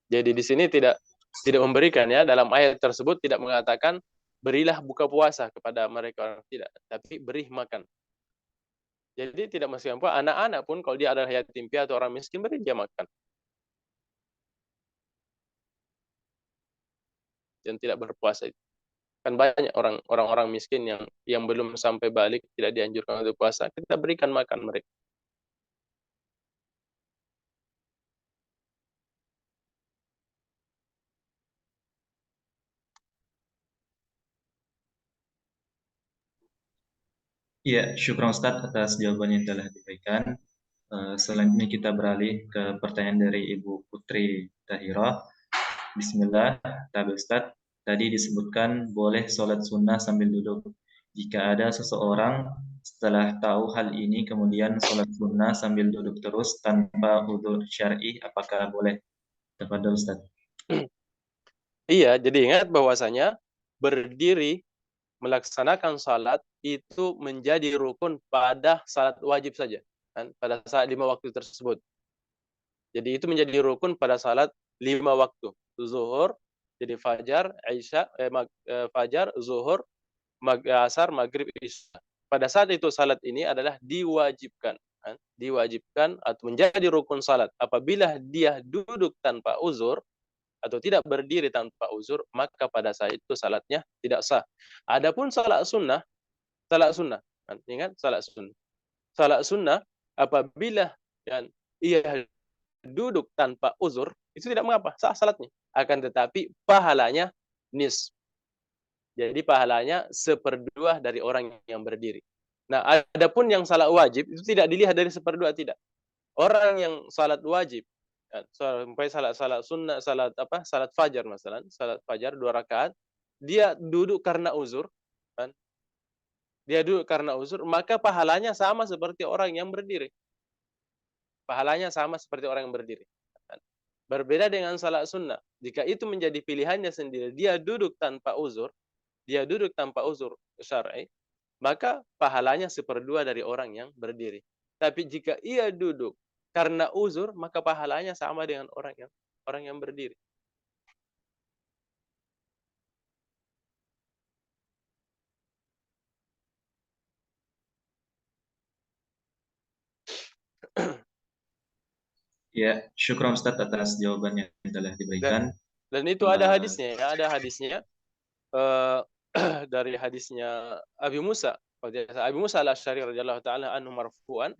Speaker 2: Jadi di sini tidak memberikan, ya, dalam ayat tersebut tidak mengatakan berilah buka puasa kepada mereka orang, tidak, tapi beri makan. Jadi tidak mesti anak-anak pun kalau dia adalah yatim piatu atau orang miskin, beri dia makan. Dan tidak berpuasa itu. Kan banyak orang-orang miskin yang belum sampai balik, tidak dianjurkan untuk puasa, kita berikan makan mereka.
Speaker 1: Iya, syukur Ustaz atas jawaban yang telah diberikan. Selanjutnya kita beralih ke pertanyaan dari Ibu Putri Tahira. Bismillah, tabi Ustaz. Tadi disebutkan boleh sholat sunnah sambil duduk. Jika ada seseorang setelah tahu hal ini kemudian sholat sunnah sambil duduk terus tanpa udzur syar'i, apakah boleh? Tafadhol Ustaz.
Speaker 2: Iya, jadi ingat bahwasanya berdiri melaksanakan salat itu menjadi rukun pada salat wajib saja, kan? Pada saat 5 waktu tersebut. Jadi itu menjadi rukun pada salat 5 waktu. Zuhur, jadi fajar, isya, fajar, zuhur, asar, maghrib, isya. Pada saat itu salat ini adalah diwajibkan, kan? Diwajibkan atau menjadi rukun salat. Apabila dia duduk tanpa uzur atau tidak berdiri tanpa uzur, maka pada saat itu salatnya tidak sah. Adapun salat sunnah, kan? Ingat salat sunnah. Salat sunnah apabila kan ia duduk tanpa uzur, itu tidak mengapa, sah salatnya. Akan tetapi pahalanya nis. Jadi pahalanya seperdua dari orang yang berdiri. Nah, adapun yang salat wajib itu tidak dilihat dari seperdua, tidak. Orang yang salat wajib, kan, sampai salat sunnah, salat fajar masalan, salat fajar 2 rakaat, dia duduk karena uzur, kan? Dia duduk karena uzur, maka pahalanya sama seperti orang yang berdiri. Pahalanya sama seperti orang yang berdiri. Kan? Berbeda dengan salat sunnah. Jika itu menjadi pilihannya sendiri, dia duduk tanpa uzur, syar'i, maka pahalanya seperdua dari orang yang berdiri. Tapi jika ia duduk karena uzur, maka pahalanya sama dengan orang yang berdiri.
Speaker 1: Ya, syukur Ustaz atas jawabannya yang telah diberikan.
Speaker 2: Dan itu ada hadisnya, ya, ada hadisnya dari hadisnya Abi Musa. Abi Musa al-Asy'ari radhiyallahu taala anhu marfu'an,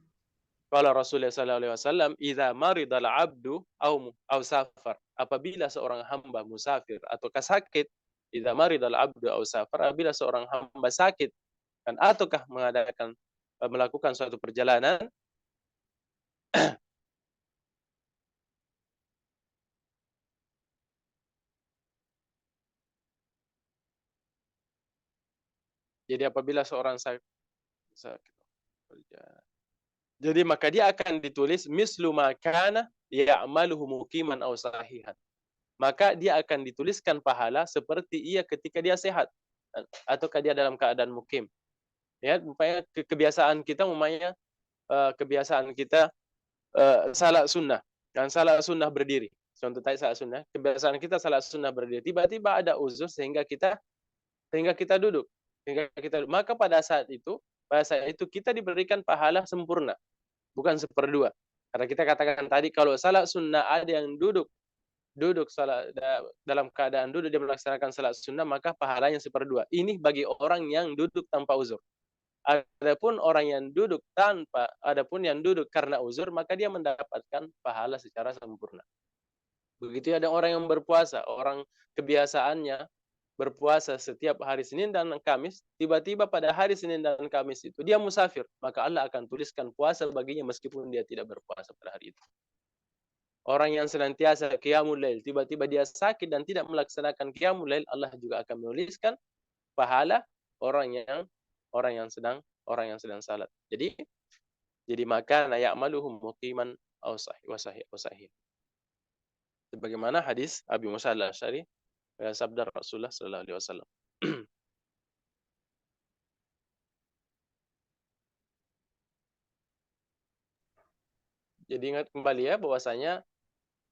Speaker 2: qala Rasulullah sallallahu alaihi wasallam, "Idza maridal 'abdu aw safar." Apabila seorang hamba musafir atau sakit, idza maridal 'abdu aw safar, apabila seorang hamba sakit kan ataukah melakukan suatu perjalanan, jadi apabila seorang sakit, jadi maka dia akan ditulis mislu ma kana ya'maluhu muqiman aw sahihan. Maka dia akan dituliskan pahala seperti ia ketika dia sehat ataukah dia dalam keadaan mukim. Ya, umpamanya kebiasaan kita salat sunnah, dan salat sunnah berdiri. Contoh tadi salat sunnah, kebiasaan kita salat sunnah berdiri. Tiba-tiba ada uzur sehingga kita duduk, maka pada saat itu kita diberikan pahala sempurna, bukan seperdua. Karena kita katakan tadi kalau salat sunnah ada yang duduk salat dalam keadaan duduk dia melaksanakan salat sunnah, maka pahalanya seperdua. Ini bagi orang yang duduk tanpa uzur. Adapun yang duduk karena uzur, maka dia mendapatkan pahala secara sempurna. Begitu ada orang yang berpuasa, orang kebiasaannya berpuasa setiap hari Senin dan Kamis, tiba-tiba pada hari Senin dan Kamis itu dia musafir, maka Allah akan tuliskan puasa baginya meskipun dia tidak berpuasa pada hari itu. Orang yang senantiasa qiyamul lail, tiba-tiba dia sakit dan tidak melaksanakan qiyamul lail, Allah juga akan menuliskan pahala orang yang sedang salat. Jadi maka ya'maluhum muqiman aw sahih. Sebagaimana hadis Abi Musa al-Asy'ari, sabda Rasulullah sallallahu alaihi wasallam. Jadi ingat kembali ya bahwasanya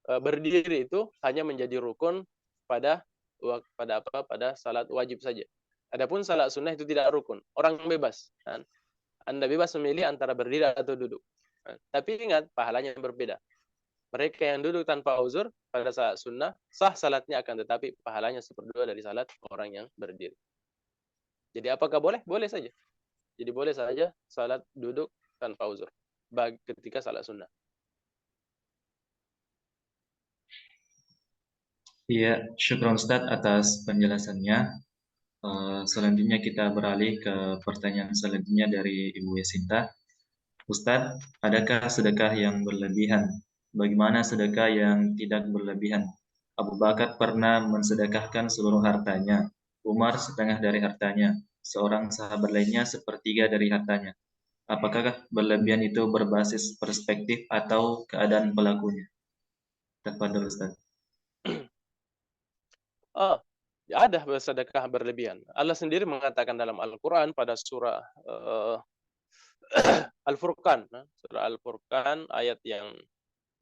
Speaker 2: berdiri itu hanya menjadi rukun pada salat wajib saja. Adapun salat sunnah itu tidak rukun. Orang bebas. Kan? Anda bebas memilih antara berdiri atau duduk. Tapi ingat, pahalanya berbeda. Mereka yang duduk tanpa uzur pada salat sunnah, sah salatnya, akan tetapi pahalanya seperdua dari salat orang yang berdiri. Jadi apakah boleh? Boleh saja. Jadi boleh saja salat duduk tanpa uzur ketika salat sunnah.
Speaker 1: Iya, syukron Ustadz atas penjelasannya. Selanjutnya kita beralih ke pertanyaan selanjutnya dari Ibu Yasinta. Ustadz, adakah sedekah yang berlebihan? Bagaimana sedekah yang tidak berlebihan? Abu Bakar pernah mensedekahkan seluruh hartanya, Umar setengah dari hartanya, seorang sahabat lainnya sepertiga dari hartanya. Apakah berlebihan itu berbasis perspektif atau keadaan pelakunya? Tafadhol Ustaz.
Speaker 2: Oh, ada sedekah berlebihan. Allah sendiri mengatakan dalam Al-Quran pada surah Al-Furqan, surah Al-Furqan ayat yang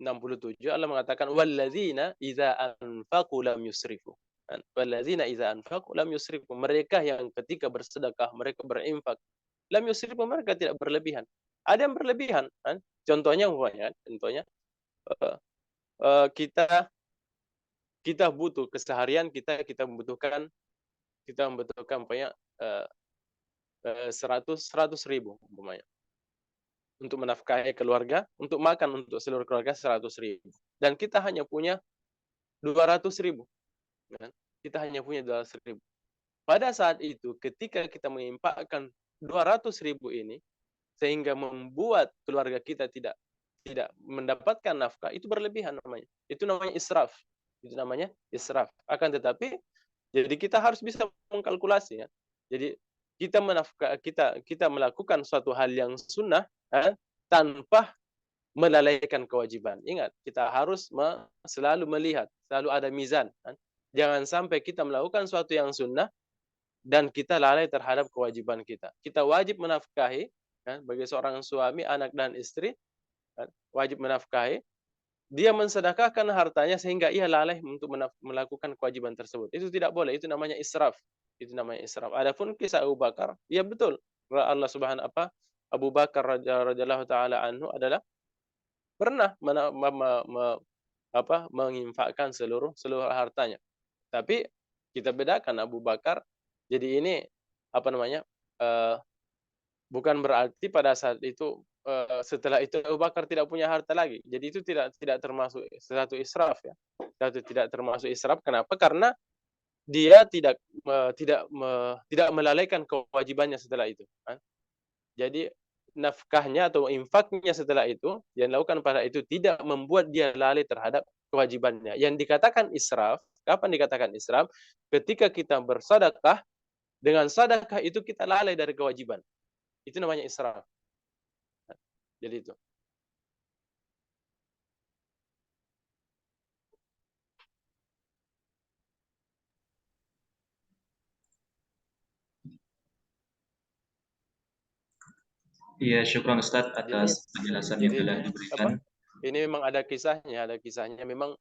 Speaker 2: 67, Allah mengatakan walladzina idza anfaqu lam yusrifu. Walladzina idza anfaqu lam yusrifu. Mereka yang ketika bersedekah mereka berinfak, lam yusrifu, mereka tidak berlebihan. Ada yang berlebihan, kan? Contohnya eh, kita butuh keseharian, kita membutuhkan banyak 100 ribu umpamanya untuk menafkahi keluarga, untuk makan untuk seluruh keluarga 100 ribu, dan kita hanya punya 200 ribu, kan? Kita hanya punya 200 ribu. Pada saat itu ketika kita mengimpakkan 200 ribu ini sehingga membuat keluarga kita tidak mendapatkan nafkah, itu berlebihan namanya. Itu namanya israf. Itu namanya israf. Akan tetapi jadi kita harus bisa mengkalkulasi, ya. Jadi kita melakukan suatu hal yang sunnah, tanpa melalaikan kewajiban. Ingat, kita harus selalu melihat, selalu ada mizan. Kan? Jangan sampai kita melakukan suatu yang sunnah dan kita lalai terhadap kewajiban kita. Kita wajib menafkahi, kan? Bagi seorang suami, anak dan istri, kan? Wajib menafkahi. Dia mensedekahkan hartanya sehingga ia lalai untuk melakukan kewajiban tersebut. Itu tidak boleh. Itu namanya israf. Itu namanya israf. Adapun kisah Abu Bakar, ya betul. Allah Subhanahu Abu Bakar radhiyallahu taala anhu adalah pernah menginfakkan seluruh hartanya. Tapi kita bedakan Abu Bakar. Jadi ini uh, bukan berarti pada saat itu setelah itu Abu Bakar tidak punya harta lagi. Jadi itu tidak termasuk satu israf, ya. Tidak termasuk israf. Kenapa? Karena dia tidak melalaikan kewajibannya setelah itu. Kan? Jadi nafkahnya atau infaknya setelah itu yang dilakukan pada itu tidak membuat dia lalai terhadap kewajibannya. Yang dikatakan israf, kapan dikatakan israf? Ketika kita bersedekah, dengan sedekah itu kita lalai dari kewajiban. Itu namanya israf. Jadi itu.
Speaker 1: Iya, syukron Ustaz atas penjelasan yang telah diberikan.
Speaker 2: Ini memang ada kisahnya. Memang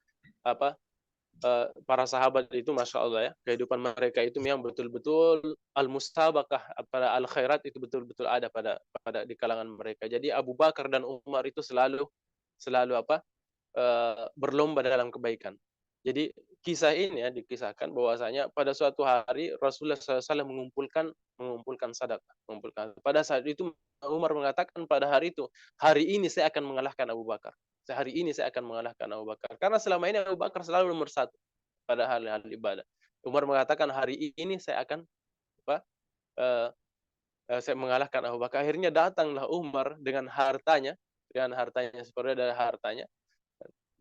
Speaker 2: para sahabat itu masya Allah, ya, kehidupan mereka itu memang betul-betul al-mustabaqah pada al-khairat itu betul-betul ada pada di kalangan mereka. Jadi Abu Bakar dan Umar itu selalu berlomba dalam kebaikan. Jadi kisah ini, ya, dikisahkan bahwasanya pada suatu hari Rasulullah SAW mengumpulkan sedekah. Pada saat itu Umar mengatakan pada hari itu, hari ini saya akan mengalahkan Abu Bakar. Hari ini saya akan mengalahkan Abu Bakar. Karena selama ini Abu Bakar selalu nomor satu pada hal-hal ibadah. Umar mengatakan hari ini saya akan saya mengalahkan Abu Bakar. Akhirnya datanglah Umar dengan hartanya seperti dari hartanya,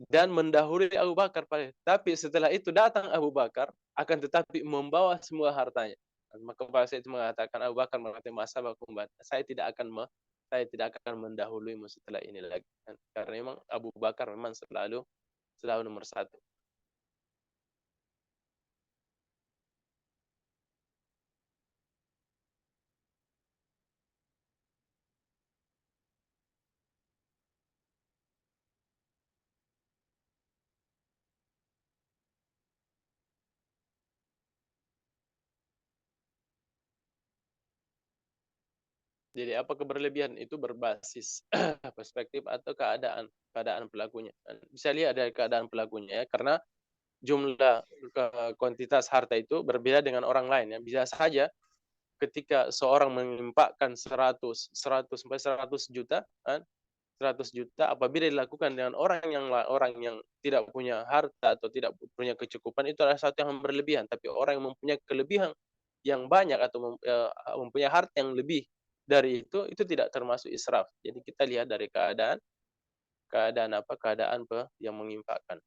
Speaker 2: dan mendahului Abu Bakar. Tapi setelah itu datang Abu Bakar, akan tetapi membawa semua hartanya. Maka pada saat itu mengatakan Abu Bakar mengatakan saya tidak akan mendahuluimu setelah ini lagi. Karena memang Abu Bakar memang selalu nomor satu. Jadi apakah berlebihan itu berbasis perspektif atau keadaan pelakunya. Bisa lihat dari keadaan pelakunya ya, karena jumlah kuantitas harta itu berbeda dengan orang lain ya. Bisa saja ketika seorang menginfakkan 100 sampai 100 juta kan, 100 juta apabila dilakukan dengan orang yang tidak punya harta atau tidak punya kecukupan, itu adalah satu yang berlebihan. Tapi orang yang mempunyai kelebihan yang banyak atau mempunyai harta yang lebih dari itu tidak termasuk israf. Jadi kita lihat dari keadaan yang menginfakkan.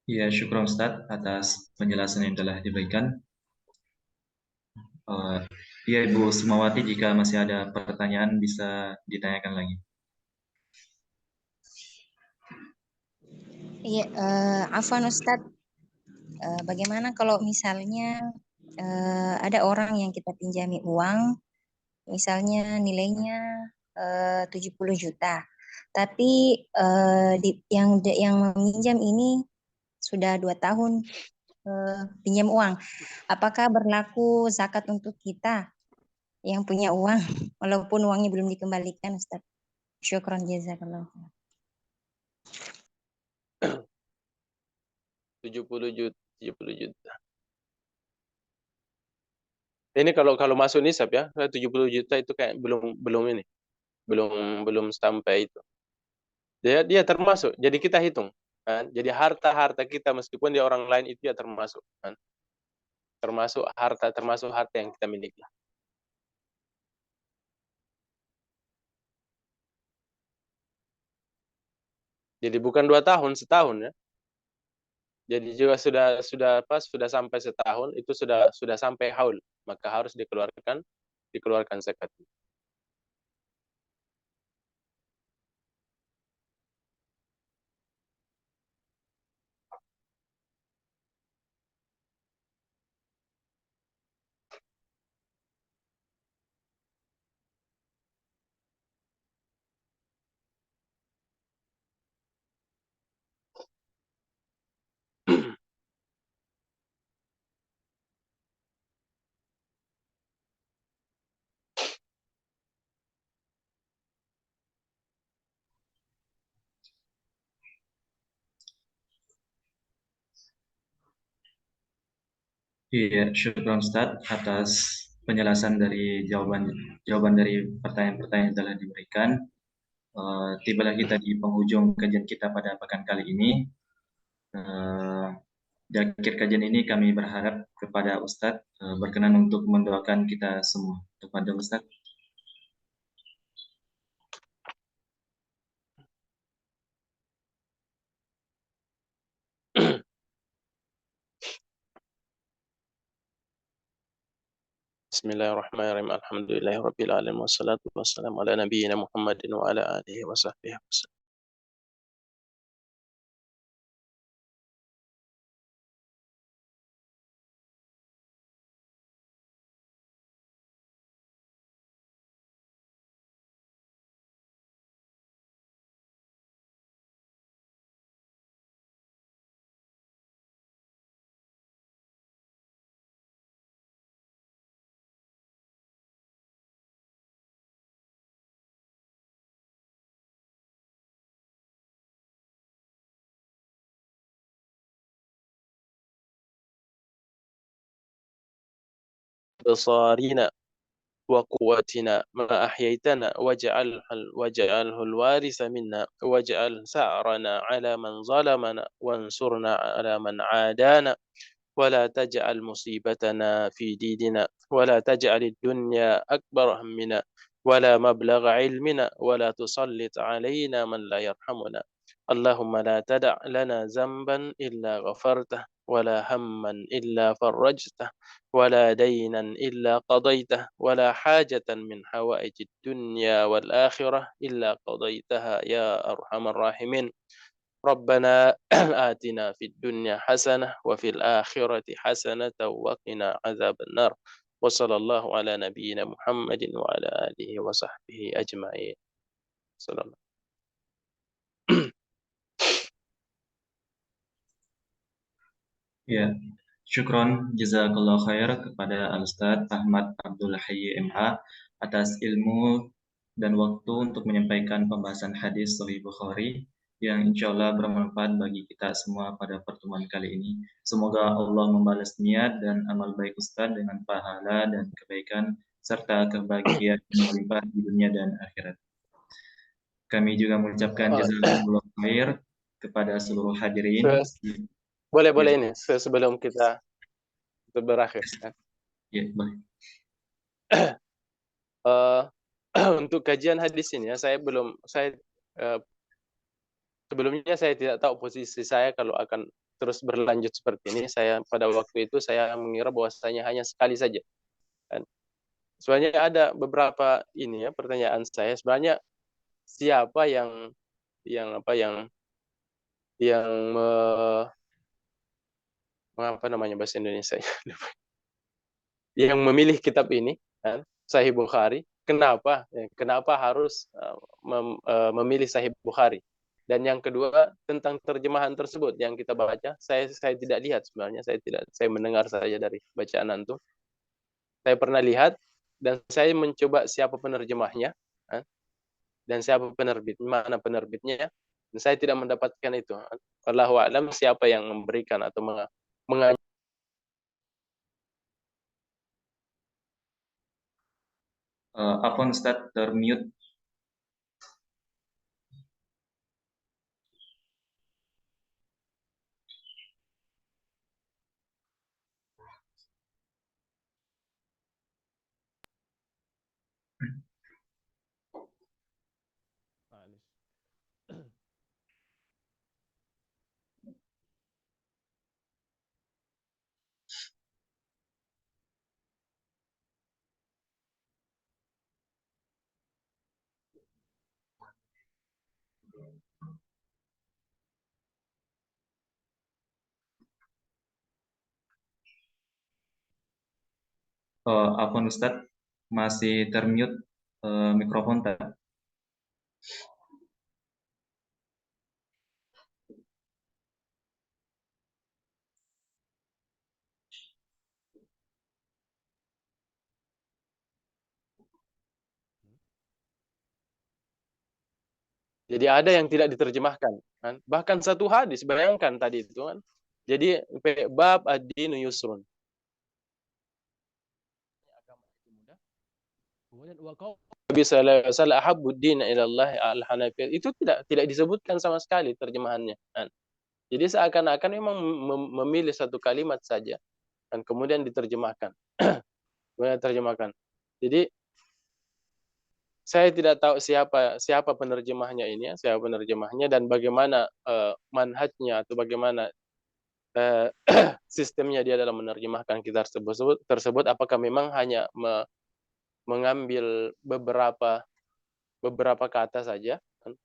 Speaker 1: Ya, syukur Ustaz atas penjelasan yang telah diberikan. Ya, Ibu Sumawati, jika masih ada pertanyaan bisa ditanyakan lagi.
Speaker 4: Iya, Afwan Ustadz, bagaimana kalau misalnya ada orang yang kita pinjami uang, misalnya nilainya 70 juta, tapi yang meminjam ini sudah 2 tahun pinjam uang, apakah berlaku zakat untuk kita yang punya uang walaupun uangnya belum dikembalikan, Ustaz? Syukran jazakallah.
Speaker 2: 70 juta. Ini kalau masuk nisab ya, 70 juta itu kayak belum sampai itu. Dia termasuk. Jadi kita hitung kan. Jadi harta kita meskipun dia orang lain itu ya termasuk kan. Termasuk harta yang kita miliki. Jadi bukan 2 tahun, setahun ya. Jadi juga sudah sampai setahun, itu sudah sampai haul, maka harus dikeluarkan zakat.
Speaker 1: Iya, syukur Ustaz atas penjelasan dari jawaban dari pertanyaan-pertanyaan yang telah diberikan. Tibalah kita di penghujung kajian kita pada pekan kali ini. Di akhir kajian ini kami berharap kepada Ustadz berkenan untuk mendoakan kita semua. Kepada Ustadz.
Speaker 2: Bismillahirrahmanirrahim. Alhamdulillahirabbil alamin wassalatu wassalamu ala nabiyyina Muhammadin wa ala alihi wa sahbihi wasallam. بصارنا وقوتنا ما أحييتنا واجعله الوارث منا واجعل ثأرنا على من ظلمنا وانصرنا على من عادانا ولا تجعل مصيبتنا في ديننا ولا تجعل الدنيا أكبر همنا ولا مبلغ علمنا ولا تسلط علينا من لا يرحمنا. اللهم لا تدع لنا ذنبا إلا غفرته ولا هما إلا فرجته ولا دينا إلا قضيته ولا حاجة من حوائج الدنيا والآخرة إلا قضيتها يا أرحم الراحمين. ربنا آتنا في الدنيا حسنة وفي الآخرة حسنة وقنا عذاب النار. وصلى الله على نبينا محمد وعلى آله وصحبه أجمعين. صلى الله.
Speaker 1: Ya, syukron jazakallah khair kepada Al-Ustadz Ahmad Abdul Hayy MA atas ilmu dan waktu untuk menyampaikan pembahasan hadis Sahih Bukhari yang insya Allah bermanfaat bagi kita semua pada pertemuan kali ini. Semoga Allah membalas niat dan amal baik Ustadz dengan pahala dan kebaikan serta kebahagiaan yang melimpah di dunia dan akhirat. Kami juga mengucapkan jazakumullah khair kepada seluruh hadirin.
Speaker 2: Boleh ini sebelum kita berakhir.
Speaker 1: Ya, boleh.
Speaker 2: Untuk kajian hadis ini ya, sebelumnya saya tidak tahu posisi saya kalau akan terus berlanjut seperti ini. Saya pada waktu itu saya mengira bahwasanya hanya sekali saja. Kan? Sebenarnya ada beberapa ini ya pertanyaan saya. Sebenarnya siapa yang apa namanya bahasa Indonesia yang memilih kitab ini, kan? Sahih Bukhari. Kenapa? Kenapa harus memilih Sahih Bukhari? Dan yang kedua tentang terjemahan tersebut yang kita baca, saya tidak lihat sebenarnya, saya mendengar saja dari bacaan antum. Saya pernah lihat dan saya mencoba siapa penerjemahnya, kan? Dan siapa mana penerbitnya, dan saya tidak mendapatkan itu. Wallahu a'lam siapa yang memberikan atau
Speaker 1: Afwan Ustadz termute. Afwan Ustadz masih termute mikrofon tak?
Speaker 2: Jadi ada yang tidak diterjemahkan, kan? Bahkan satu hadis, bayangkan tadi itu kan. Jadi bab ad-dinu yusrun. Kemudian bisa salah ahabuddin ilallah al-hanafiyah. Itu tidak disebutkan sama sekali terjemahannya, kan? Jadi seakan-akan memang memilih satu kalimat saja dan kemudian diterjemahkan. Jadi saya tidak tahu siapa penerjemahnya ini, siapa penerjemahnya dan bagaimana manhajnya atau bagaimana sistemnya dia dalam menerjemahkan kitab tersebut. Apakah memang hanya mengambil beberapa kata saja, kan?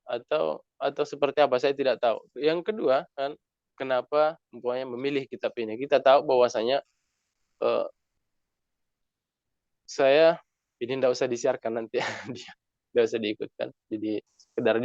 Speaker 2: Atau seperti apa, saya tidak tahu. Yang kedua, kan, kenapa memilih kitab ini? Kita tahu bahwasanya saya ini tidak usah disiarkan nanti dia tidak usah diikutkan, jadi sekedar